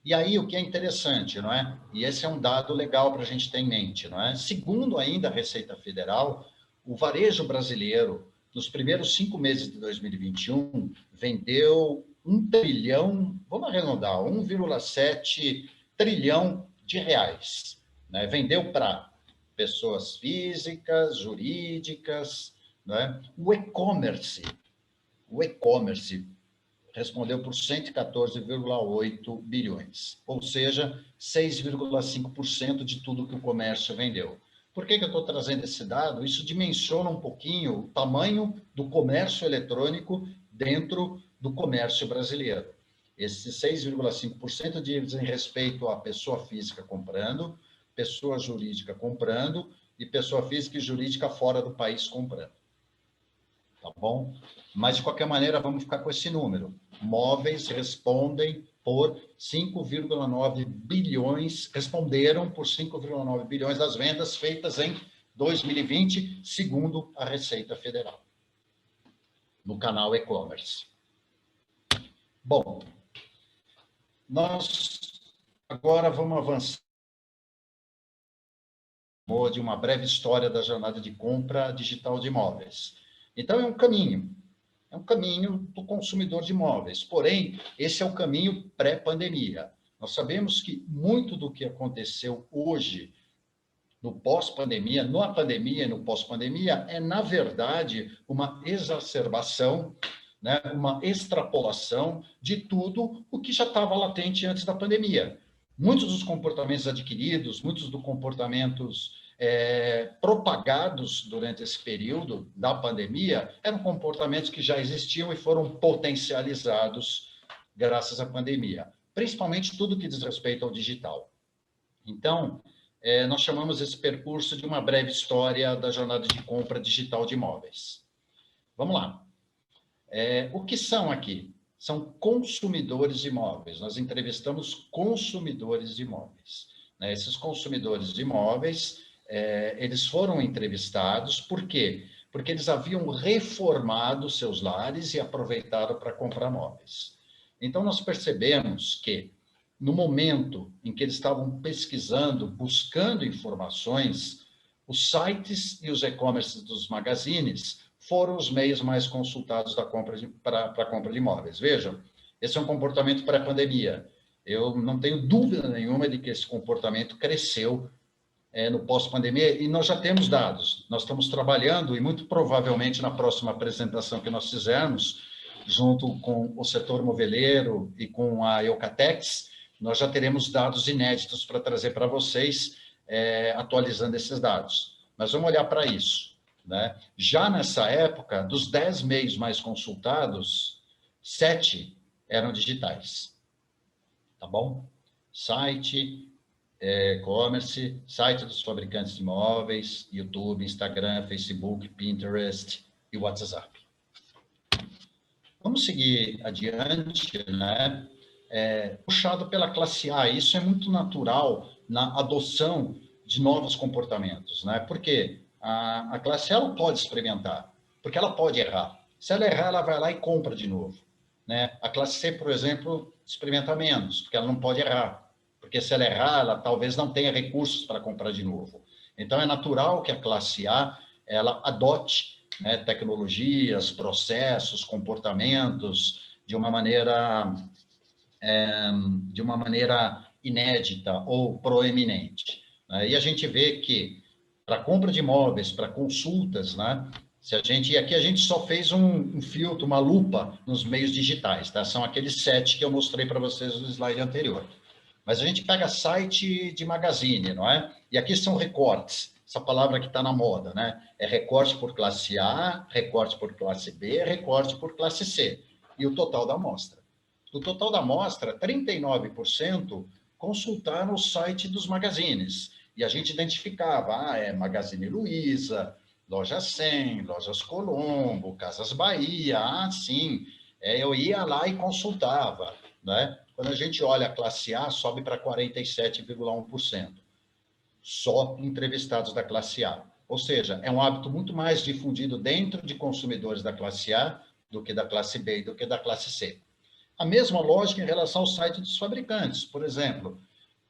E aí, o que é interessante, não é? E esse é um dado legal para a gente ter em mente, não é? Segundo ainda a Receita Federal, o varejo brasileiro, nos primeiros 5 meses de 2021, vendeu 1 trilhão, vamos arredondar, 1,7 trilhão de reais, né? Vendeu para pessoas físicas, jurídicas, né? O e-commerce respondeu por 114,8 bilhões, ou seja, 6,5% de tudo que o comércio vendeu. Por que eu estou trazendo esse dado? Isso dimensiona um pouquinho o tamanho do comércio eletrônico dentro do comércio brasileiro. Esse 6,5% diz em respeito à pessoa física comprando, pessoa jurídica comprando e pessoa física e jurídica fora do país comprando. Tá bom? Mas, de qualquer maneira, vamos ficar com esse número. Móveis respondem por 5,9 bilhões, responderam por 5,9 bilhões das vendas feitas em 2020, segundo a Receita Federal, no canal e-commerce. Bom, nós agora vamos avançar de uma breve história da jornada de compra digital de imóveis. Então, é um caminho do consumidor de imóveis. Porém, esse é o caminho pré-pandemia. Nós sabemos que muito do que aconteceu hoje, no pós-pandemia, na pandemia e no pós-pandemia, é, na verdade, uma exacerbação, né, uma extrapolação de tudo o que já estava latente antes da pandemia. Muitos dos comportamentos adquiridos, muitos dos comportamentos propagados durante esse período da pandemia eram comportamentos que já existiam e foram potencializados graças à pandemia, principalmente tudo que diz respeito ao digital. Então, nós chamamos esse percurso de uma breve história da jornada de compra digital de imóveis. Vamos lá. O que são aqui? São consumidores de imóveis. Nós entrevistamos consumidores de imóveis. Esses consumidores de imóveis, eles foram entrevistados, por quê? Porque eles haviam reformado seus lares e aproveitaram para comprar móveis. Então, nós percebemos que, no momento em que eles estavam pesquisando, buscando informações, os sites e os e-commerces dos magazines foram os meios mais consultados para a compra de imóveis. Vejam, esse é um comportamento pré-pandemia. Eu não tenho dúvida nenhuma de que esse comportamento cresceu no pós-pandemia, e nós já temos dados. Nós estamos trabalhando, e muito provavelmente na próxima apresentação que nós fizermos, junto com o setor moveleiro e com a Eucatex, nós já teremos dados inéditos para trazer para vocês, atualizando esses dados. Mas vamos olhar para isso, né? Já nessa época, dos 10 meios mais consultados, 7 eram digitais. Tá bom? Site, e-commerce, site dos fabricantes de imóveis, YouTube, Instagram, Facebook, Pinterest, e WhatsApp. Vamos seguir adiante, né? Puxado pela classe A, isso é muito natural na adoção de novos comportamentos, né? Porque a classe A ela pode experimentar, porque ela pode errar. Se ela errar, ela vai lá e compra de novo, né? A classe C, por exemplo, experimenta menos, porque ela não pode errar, porque se ela errar, ela talvez não tenha recursos para comprar de novo. Então, é natural que a classe A ela adote, né, tecnologias, processos, comportamentos de uma maneira inédita ou proeminente, né? E a gente vê que para compra de imóveis, para consultas, né? E aqui a gente só fez um filtro, uma lupa nos meios digitais, tá? São aqueles 7 que eu mostrei para vocês no slide anterior. Mas a gente pega site de magazine, não é? E aqui são recortes, essa palavra que está na moda, né? É recorte por classe A, recorte por classe B, recorte por classe C. E o total da amostra. Do total da amostra, 39% consultaram o site dos magazines. E a gente identificava, Magazine Luiza, Loja 100, Lojas Colombo, Casas Bahia, sim. Eu ia lá e consultava, né? Quando a gente olha a classe A, sobe para 47,1%. Só entrevistados da classe A. Ou seja, é um hábito muito mais difundido dentro de consumidores da classe A do que da classe B e do que da classe C. A mesma lógica em relação ao site dos fabricantes. Por exemplo,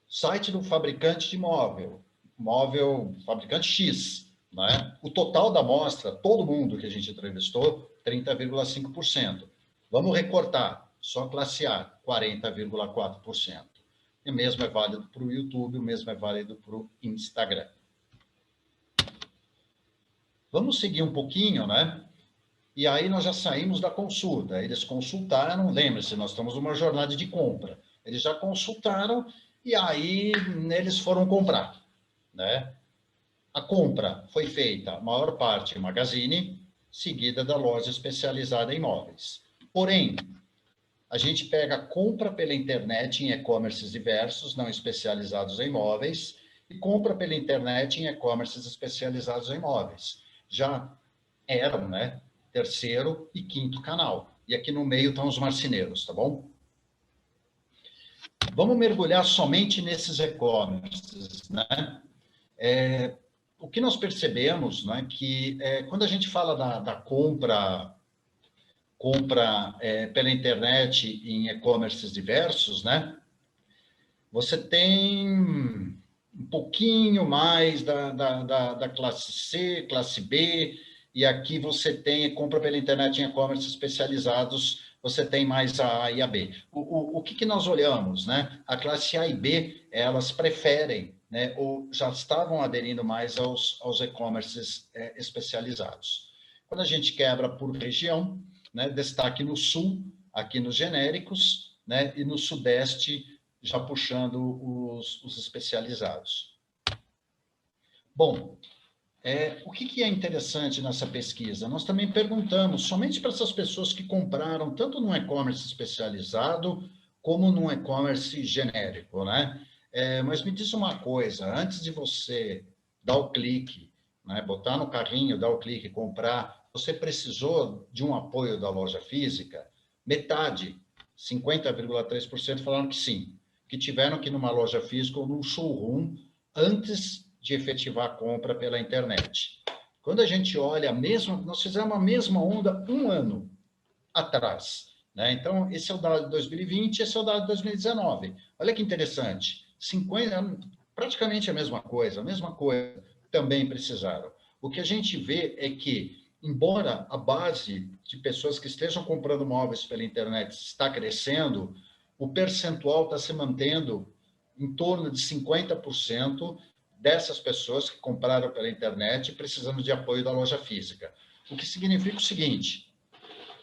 site do fabricante de móvel fabricante X, né? O total da amostra, todo mundo que a gente entrevistou, 30,5%. Vamos recortar, só a classe A, 40,4%. E o mesmo é válido para o YouTube, o mesmo é válido para o Instagram. Vamos seguir um pouquinho, né? E aí nós já saímos da consulta. Eles consultaram, lembre-se, nós estamos numa jornada de compra. Eles já consultaram e aí eles foram comprar, né? A compra foi feita, a maior parte em Magazine, seguida da loja especializada em imóveis. Porém, a gente pega a compra pela internet em e-commerces diversos, não especializados em imóveis, e compra pela internet em e-commerces especializados em imóveis. Já eram, né? Terceiro e quinto canal. E aqui no meio estão os marceneiros, tá bom? Vamos mergulhar somente nesses e-commerces, né? O que nós percebemos, né, que quando a gente fala da compra pela internet em e-commerces diversos, né? Você tem um pouquinho mais da classe C, classe B, e aqui você tem compra pela internet em e-commerce especializados, você tem mais a A e a B. O que nós olhamos, né? A classe A e B, elas preferem, né, ou já estavam aderindo mais aos e-commerces especializados. Quando a gente quebra por região, né, destaque no sul, aqui nos genéricos, né, e no sudeste, já puxando os especializados. Bom, o que é interessante nessa pesquisa? Nós também perguntamos somente para essas pessoas que compraram tanto num e-commerce especializado como num e-commerce genérico, né? Mas me diz uma coisa, antes de você dar o clique, né, botar no carrinho, dar o clique, comprar, você precisou de um apoio da loja física? Metade, 50,3% falaram que sim, que tiveram que ir numa loja física ou num showroom antes de efetivar a compra pela internet. Quando a gente olha nós fizemos a mesma onda um ano atrás, né? Então, esse é o dado de 2020, esse é o dado de 2019. Olha que interessante, praticamente a mesma coisa, também precisaram. O que a gente vê é que, embora a base de pessoas que estejam comprando móveis pela internet está crescendo, o percentual está se mantendo em torno de 50% dessas pessoas que compraram pela internet precisando de apoio da loja física. O que significa o seguinte,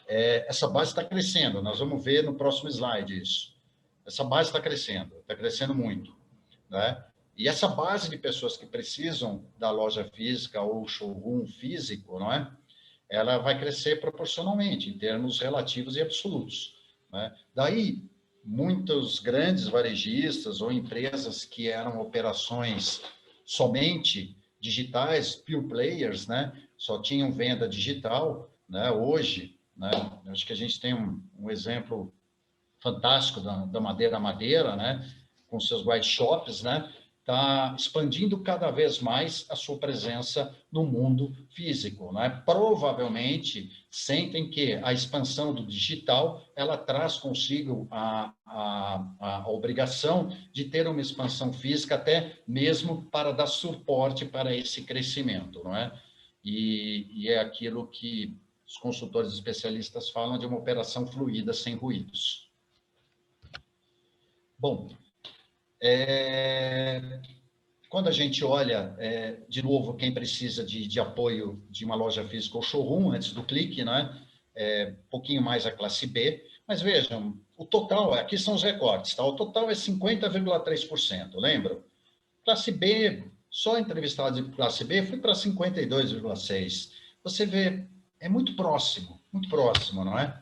essa base está crescendo, nós vamos ver no próximo slide isso. Essa base está crescendo muito, né? E essa base de pessoas que precisam da loja física ou showroom físico, não é? Ela vai crescer proporcionalmente, em termos relativos e absolutos, né? Daí, muitos grandes varejistas ou empresas que eram operações somente digitais, pure players, né? só tinham venda digital, né? Hoje, né? Acho que a gente tem um exemplo fantástico da Madeira Madeira, né? Com seus white shops, né? Está expandindo cada vez mais a sua presença no mundo físico, né? Provavelmente sentem que a expansão do digital ela traz consigo a obrigação de ter uma expansão física até mesmo para dar suporte para esse crescimento, não é? E é aquilo que os consultores especialistas falam de uma operação fluida sem ruídos. Bom, quando a gente olha, de novo, quem precisa de apoio de uma loja física ou showroom, antes do clique, né? Um pouquinho mais a classe B, mas vejam, o total, aqui são os recortes, tá? O total é 50,3%, lembram? Classe B, só entrevistados de classe B, foi para 52,6%. Você vê, é muito próximo, não é?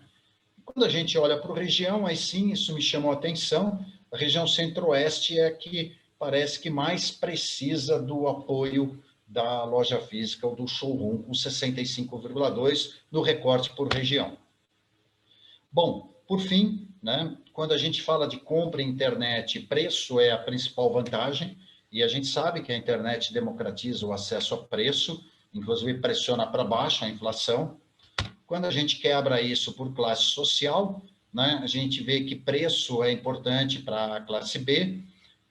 Quando a gente olha para a região, aí sim, isso me chamou a atenção, a região centro-oeste é a que parece que mais precisa do apoio da loja física ou do showroom, com 65,2% no recorte por região. Bom, por fim, né, quando a gente fala de compra internet, preço é a principal vantagem, e a gente sabe que a internet democratiza o acesso a preço, inclusive pressiona para baixo a inflação. Quando a gente quebra isso por classe social, né, a gente vê que preço é importante para a classe B,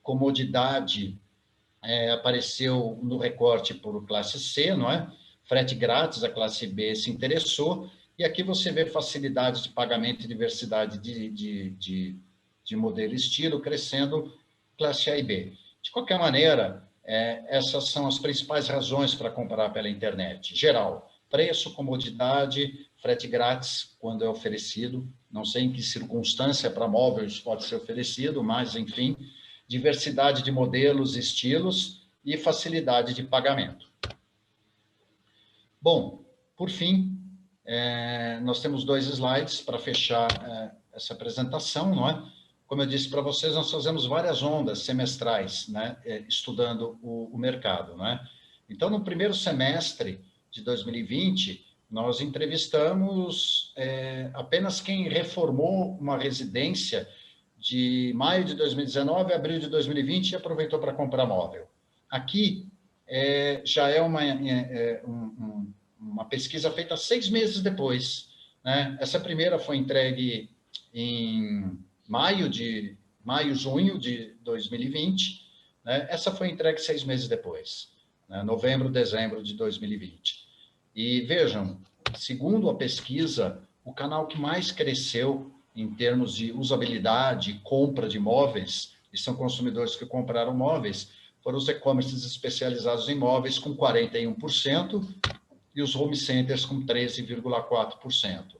comodidade apareceu no recorte por classe C, não é? Frete grátis, a classe B se interessou, e aqui você vê facilidade de pagamento e diversidade de modelo e estilo crescendo classe A e B. De qualquer maneira, essas são as principais razões para comprar pela internet. Geral, preço, comodidade, frete grátis, quando é oferecido, não sei em que circunstância para móveis pode ser oferecido, mas, enfim, diversidade de modelos, estilos e facilidade de pagamento. Bom, por fim, nós temos 2 slides para fechar essa apresentação, não é? Como eu disse para vocês, nós fazemos várias ondas semestrais, né, estudando o mercado, né? Então, no primeiro semestre de 2020, nós entrevistamos apenas quem reformou uma residência de maio de 2019 a abril de 2020 e aproveitou para comprar móvel. Aqui já é uma pesquisa feita 6 meses depois, né? Essa primeira foi entregue em junho de 2020, né? Essa foi entregue 6 meses depois, né? Novembro, dezembro de 2020. E vejam, segundo a pesquisa, o canal que mais cresceu em termos de usabilidade, compra de móveis, e são consumidores que compraram móveis, foram os e-commerces especializados em móveis, com 41%, e os home centers com 13,4%.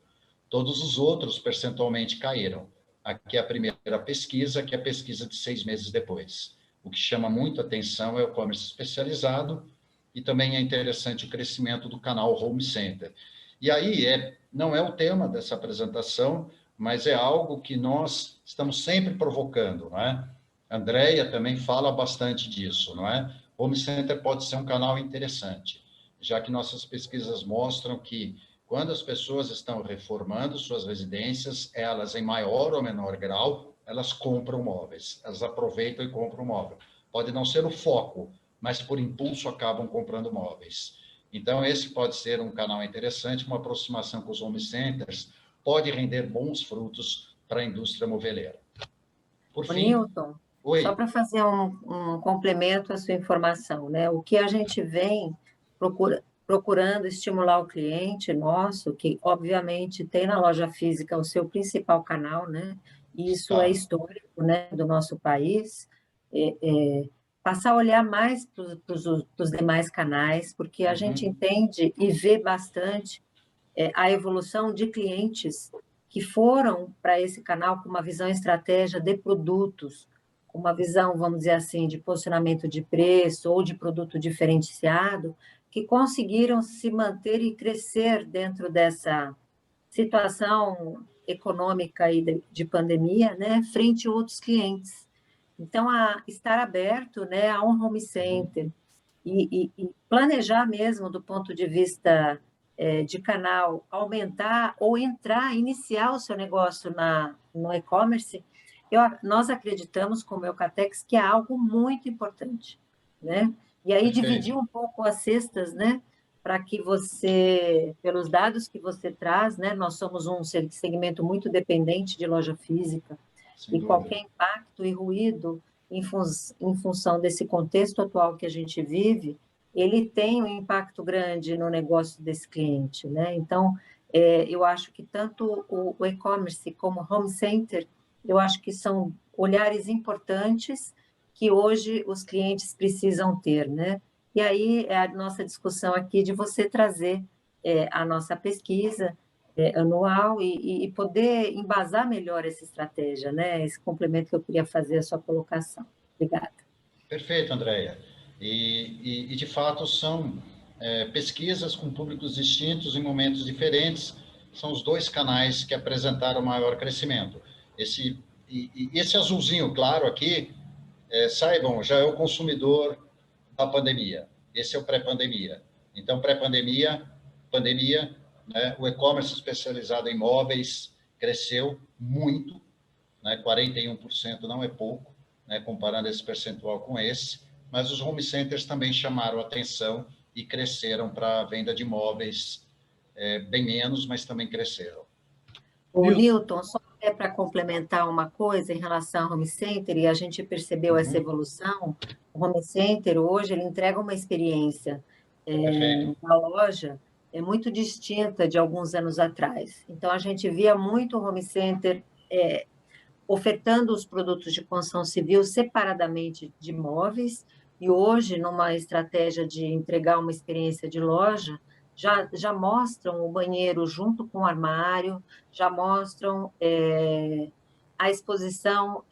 Todos os outros percentualmente caíram. Aqui é a primeira pesquisa, que é a pesquisa de 6 meses depois. O que chama muito atenção é o e-commerce especializado, e também é interessante o crescimento do canal home center. E aí, não é o tema dessa apresentação, mas é algo que nós estamos sempre provocando, não é? A Andrea também fala bastante disso, não é? Home center pode ser um canal interessante, já que nossas pesquisas mostram que quando as pessoas estão reformando suas residências, elas, em maior ou menor grau, elas compram móveis, elas aproveitam e compram móvel. Pode não ser o foco, mas por impulso acabam comprando móveis. Então, esse pode ser um canal interessante, uma aproximação com os home centers, pode render bons frutos para a indústria moveleira. Por fim... Newton, só para fazer um complemento à sua informação, né? O que a gente vem procurando estimular o cliente nosso, que obviamente tem na loja física o seu principal canal, né? E isso é histórico, né, do nosso país, passar a olhar mais para os demais canais, porque a gente entende e vê bastante a evolução de clientes que foram para esse canal com uma visão estratégia de produtos, com uma visão, vamos dizer assim, de posicionamento de preço ou de produto diferenciado, que conseguiram se manter e crescer dentro dessa situação econômica e de pandemia, né, frente a outros clientes. Então, estar aberto, né, a um home center, e planejar mesmo do ponto de vista de canal, aumentar ou iniciar o seu negócio no e-commerce, nós acreditamos, como Eucatex, que é algo muito importante, né? E aí dividir um pouco as cestas, né? Para que você, pelos dados que você traz, né? Nós somos um segmento muito dependente de loja física, e qualquer impacto e ruído em função desse contexto atual que a gente vive, ele tem um impacto grande no negócio desse cliente, né? Então, eu acho que tanto o e-commerce como o home center, eu acho que são olhares importantes que hoje os clientes precisam ter, né? E aí é a nossa discussão aqui de você trazer a nossa pesquisa anual e poder embasar melhor essa estratégia, né? Esse complemento que eu queria fazer à sua colocação. Obrigada. Perfeito, Andréia. E de fato, são pesquisas com públicos distintos em momentos diferentes, são os dois canais que apresentaram maior crescimento. Esse azulzinho claro aqui, saibam, já é o consumidor da pandemia. Esse é o pré-pandemia. Então, pré-pandemia, pandemia, né, o e-commerce especializado em móveis cresceu muito, né, 41% não é pouco, né, comparando esse percentual com esse, mas os home centers também chamaram atenção e cresceram para a venda de imóveis bem menos, mas também cresceram. O Newton, só para complementar uma coisa em relação ao home center, e a gente percebeu essa evolução, o home center hoje ele entrega uma experiência na loja muito distinta de alguns anos atrás. Então, a gente via muito o home center ofertando os produtos de construção civil separadamente de imóveis, e hoje, numa estratégia de entregar uma experiência de loja, já mostram o banheiro junto com o armário, já mostram a exposição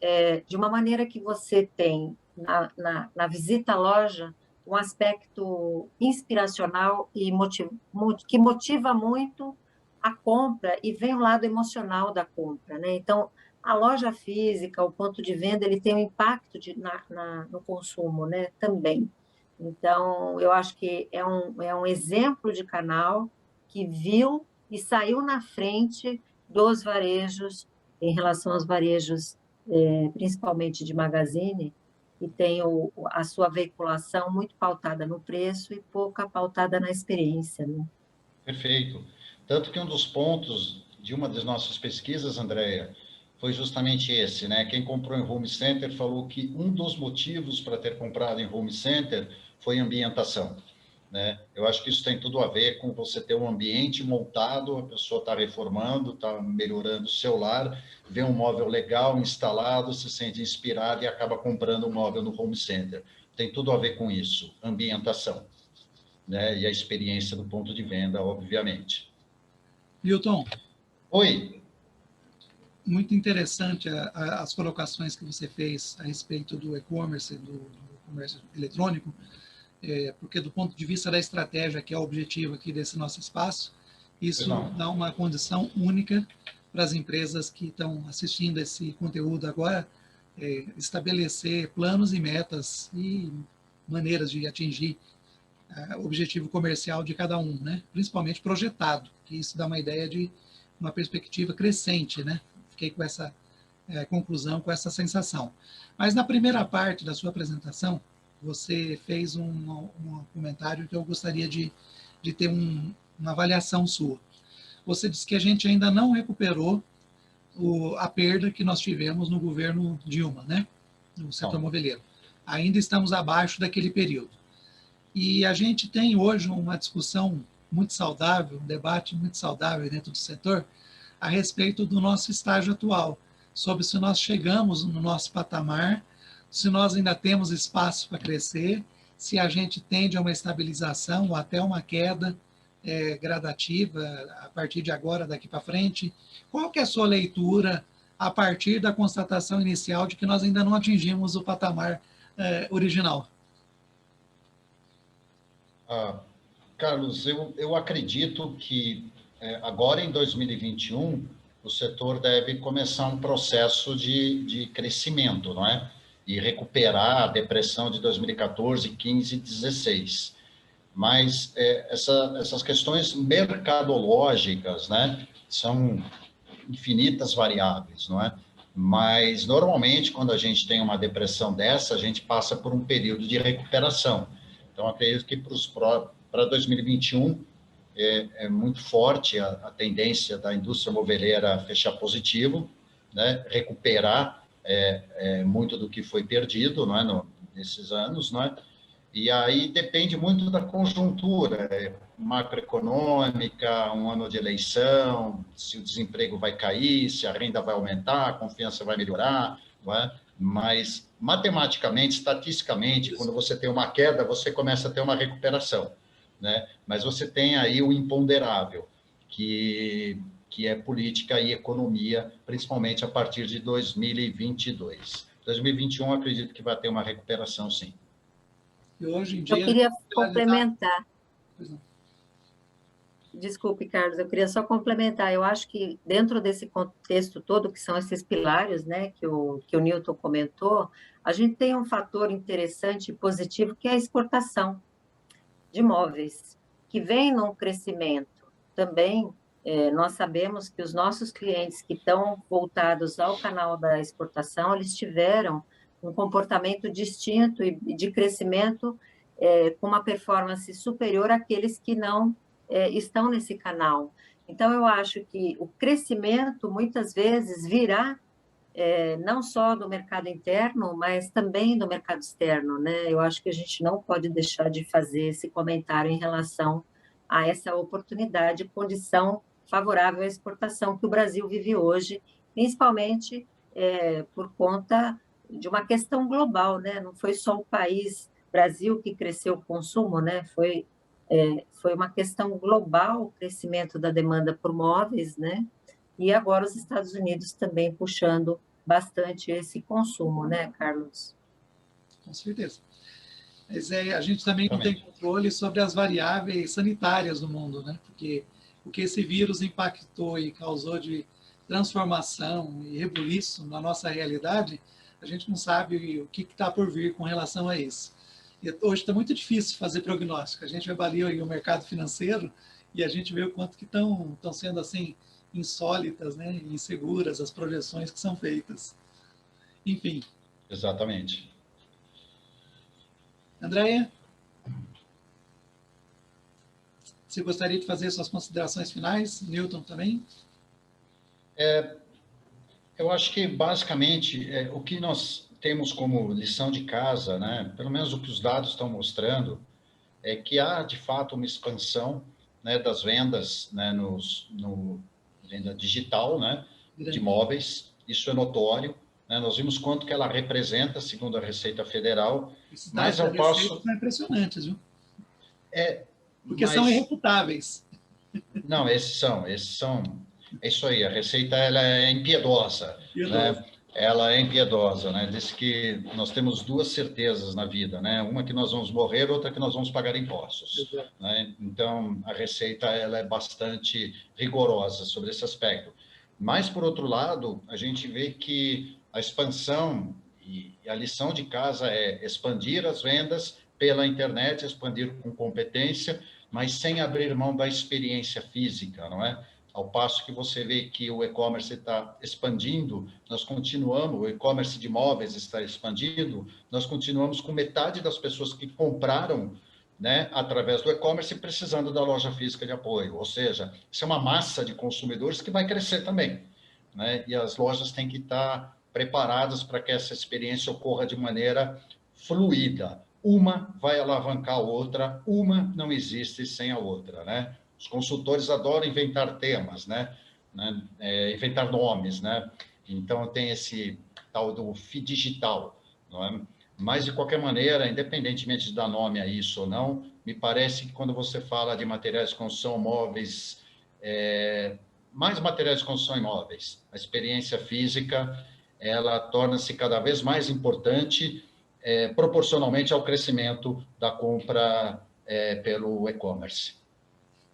de uma maneira que você tem na visita à loja um aspecto inspiracional e que motiva muito a compra e vem o lado emocional da compra, né? Então, a loja física, o ponto de venda, ele tem um impacto no consumo, né? Também. Então, eu acho que é um exemplo de canal que viu e saiu na frente dos varejos, em relação aos varejos, principalmente de Magazine, e tem a sua veiculação muito pautada no preço e pouca pautada na experiência, né? Perfeito. Tanto que um dos pontos de uma das nossas pesquisas, Andréia, foi justamente esse, né? Quem comprou em home center falou que um dos motivos para ter comprado em home center foi ambientação, né? Eu acho que isso tem tudo a ver com você ter um ambiente montado, a pessoa está reformando, está melhorando o seu lar, vê um móvel legal instalado, se sente inspirado e acaba comprando um móvel no home center. Tem tudo a ver com isso, ambientação, né? E a experiência do ponto de venda, obviamente. Milton. Oi. Muito interessante as colocações que você fez a respeito do e-commerce, do comércio eletrônico, porque do ponto de vista da estratégia, que é o objetivo aqui desse nosso espaço, isso dá uma condição única para as empresas que estão assistindo esse conteúdo agora, estabelecer planos e metas e maneiras de atingir o objetivo comercial de cada um, né? Principalmente projetado, que isso dá uma ideia de uma perspectiva crescente, né? Fiquei com essa conclusão, com essa sensação. Mas na primeira parte da sua apresentação, você fez um comentário que eu gostaria de ter uma avaliação sua. Você disse que a gente ainda não recuperou a perda que nós tivemos no governo Dilma, né? No setor moveleiro. Ainda estamos abaixo daquele período. E a gente tem hoje uma discussão muito saudável, um debate muito saudável dentro do setor, a respeito do nosso estágio atual, sobre se nós chegamos no nosso patamar, se nós ainda temos espaço para crescer, se a gente tende a uma estabilização ou até uma queda gradativa a partir de agora, daqui para frente. Qual que é a sua leitura a partir da constatação inicial de que nós ainda não atingimos o patamar original? Carlos, eu acredito que agora em 2021 o setor deve começar um processo de crescimento, não é? e recuperar a depressão de 2014, 15 e 16. Mas essas questões mercadológicas, né, são infinitas variáveis, não é? Mas, normalmente, quando a gente tem uma depressão dessa, a gente passa por um período de recuperação. Então, acredito que para 2021 é muito forte a tendência da indústria moveleira fechar positivo, né? Recuperar muito do que foi perdido, não é? Nesses anos, não é? E aí depende muito da conjuntura macroeconômica, um ano de eleição, se o desemprego vai cair, se a renda vai aumentar, a confiança vai melhorar, não é? Mas matematicamente, estatisticamente, quando você tem uma queda, você começa a ter uma recuperação, né? Mas você tem aí o imponderável, que é política e economia, principalmente a partir de 2022. 2021, acredito que vai ter uma recuperação, sim. E hoje em Eu dia... queria complementar. Desculpe, Carlos, eu queria só complementar. Eu acho que dentro desse contexto todo, que são esses pilares, né, que o Newton comentou, a gente tem um fator interessante e positivo, que é a exportação de imóveis, que vem num crescimento. Também, nós sabemos que os nossos clientes que estão voltados ao canal da exportação, eles tiveram um comportamento distinto e de crescimento com uma performance superior àqueles que não estão nesse canal. Então, eu acho que o crescimento, muitas vezes, virá não só do mercado interno, mas também do mercado externo, né? Eu acho que a gente não pode deixar de fazer esse comentário em relação a essa oportunidade, condição favorável à exportação que o Brasil vive hoje, principalmente por conta de uma questão global, né? Não foi só o país Brasil que cresceu o consumo, né? Foi uma questão global o crescimento da demanda por móveis, né? E agora os Estados Unidos também puxando bastante esse consumo, né, Carlos? Com certeza. Mas a gente também não tem controle sobre as variáveis sanitárias do mundo, né? Porque o que esse vírus impactou e causou de transformação e rebuliço na nossa realidade, a gente não sabe o que está por vir com relação a isso. E hoje está muito difícil fazer prognóstico. A gente avalia aí o mercado financeiro e a gente vê o quanto que estão sendo assim insólitas, né, inseguras as projeções que são feitas. Enfim. Exatamente. Andréia, você gostaria de fazer suas considerações finais? Newton também? Eu acho que, basicamente, o que nós temos como lição de casa, né, pelo menos o que os dados estão mostrando, é que há, de fato, uma expansão, né, das vendas, né, no venda digital, né, de imóveis. Isso é notório. Né, nós vimos quanto que ela representa, segundo a Receita Federal. Esses dados da Receita são impressionantes, viu? Porque são irrefutáveis. Não, esses são. É isso aí, a Receita ela é impiedosa. Né? Ela é impiedosa, né? Diz que nós temos duas certezas na vida, né? Uma que nós vamos morrer, outra que nós vamos pagar impostos. Né? Então, a Receita ela é bastante rigorosa sobre esse aspecto. Mas, por outro lado, a gente vê que a expansão e a lição de casa é expandir as vendas pela internet, expandir com competência, mas sem abrir mão da experiência física, não é? Ao passo que você vê que o e-commerce está expandindo, nós continuamos, o e-commerce de imóveis está expandindo, nós continuamos com metade das pessoas que compraram, né, através do e-commerce precisando da loja física de apoio. Ou seja, isso é uma massa de consumidores que vai crescer também. Né? E as lojas têm que estar preparadas para que essa experiência ocorra de maneira fluida. Uma vai alavancar a outra, uma não existe sem a outra, né? Os consultores adoram inventar temas, né? Inventar nomes, né? Então, tem esse tal do FI digital, não é? Mas, de qualquer maneira, independentemente de dar nome a isso ou não, me parece que quando você fala de materiais de construção móveis, mais materiais de construção imóveis, a experiência física, ela torna-se cada vez mais importante proporcionalmente ao crescimento da compra pelo e-commerce.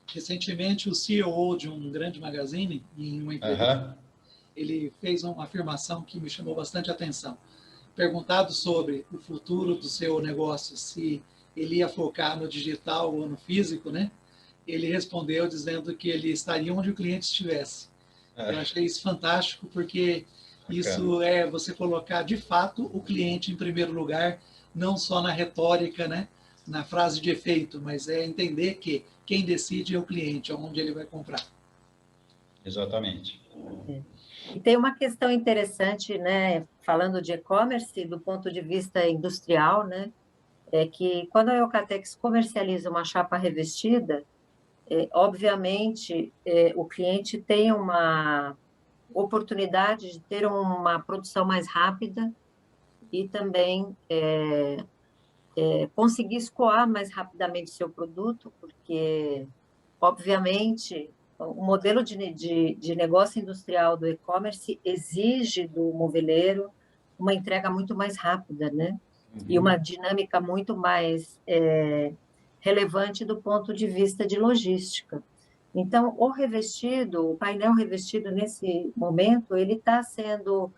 Recentemente, o CEO de um grande magazine, em uma entrevista, ele fez uma afirmação que me chamou bastante atenção. perguntado sobre o futuro do seu negócio, se ele ia focar no digital ou no físico, né? Ele respondeu dizendo que ele estaria onde o cliente estivesse. Eu achei isso fantástico, porque isso é você colocar, de fato, o cliente em primeiro lugar, não só na retórica, né? Na frase de efeito, mas é entender que quem decide é o cliente, onde ele vai comprar. Exatamente. E tem uma questão interessante, né, falando de e-commerce, do ponto de vista industrial, né, é que quando a Eucatex comercializa uma chapa revestida, obviamente, o cliente tem uma oportunidade de ter uma produção mais rápida e também conseguir escoar mais rapidamente seu produto, porque, obviamente, o modelo de negócio industrial do e-commerce exige do moveleiro uma entrega muito mais rápida, né? E uma dinâmica muito mais relevante do ponto de vista de logística. Então, o painel revestido nesse momento, ele está sendo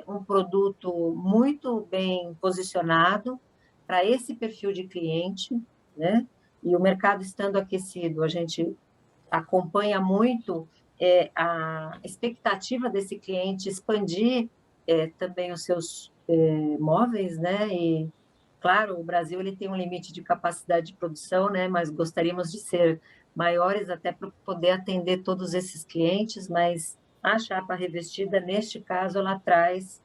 um produto muito bem posicionado para esse perfil de cliente, né? E o mercado estando aquecido, a gente acompanha muito a expectativa desse cliente expandir também os seus móveis, né? E, claro, o Brasil ele tem um limite de capacidade de produção, né? Mas gostaríamos de ser maiores até para poder atender todos esses clientes, mas a chapa revestida, neste caso, ela traz,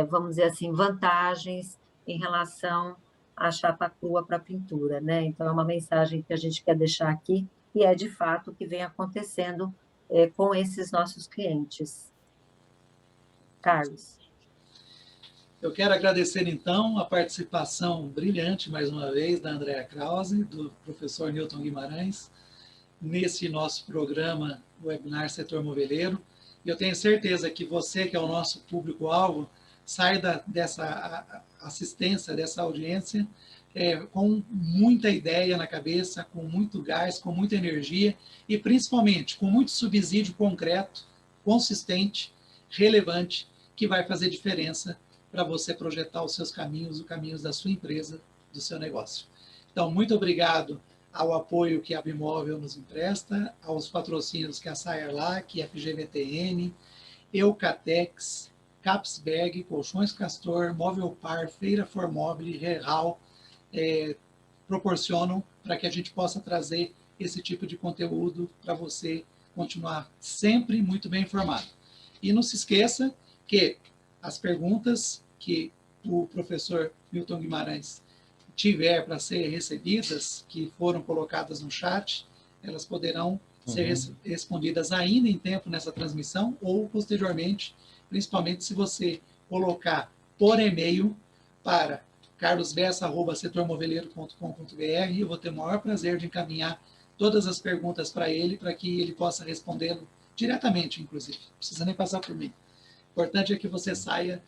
vamos dizer assim, vantagens em relação à chapa crua para pintura, né? Então, é uma mensagem que a gente quer deixar aqui, e é de fato o que vem acontecendo com esses nossos clientes. Carlos. Eu quero agradecer, então, a participação brilhante, mais uma vez, da Andréa Krause, do professor Newton Guimarães, nesse nosso programa Webinar Setor Moveleiro. E eu tenho certeza que você, que é o nosso público-alvo, sai dessa assistência, dessa audiência, com muita ideia na cabeça, com muito gás, com muita energia e, principalmente, com muito subsídio concreto, consistente, relevante, que vai fazer diferença para você projetar os seus caminhos, os caminhos da sua empresa, do seu negócio. Então, muito obrigado ao apoio que a Bimóvel nos empresta, aos patrocínios que a Saerlac, FGVTN, Eucatex, Capsberg, Colchões Castor, Móvel Par, Feira Formobile, Real, proporcionam para que a gente possa trazer esse tipo de conteúdo para você continuar sempre muito bem informado. E não se esqueça que as perguntas que o professor Newton Guimarães tiver para ser recebidas, que foram colocadas no chat, elas poderão ser respondidas ainda em tempo nessa transmissão ou posteriormente, principalmente se você colocar por e-mail para carlosbessa@setormoveleiro.com.br. Eu vou ter o maior prazer de encaminhar todas as perguntas para ele, para que ele possa respondê-lo diretamente, inclusive. Não precisa nem passar por mim. O importante é que você saia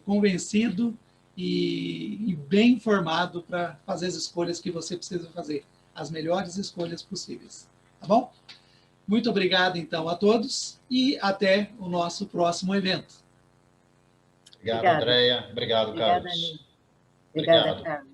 convencido e bem informado para fazer as escolhas que você precisa fazer, as melhores escolhas possíveis. Tá bom? Muito obrigado, então, a todos e até o nosso próximo evento. Obrigado, Andréia. Obrigado, Carlos. Obrigada, Carlos.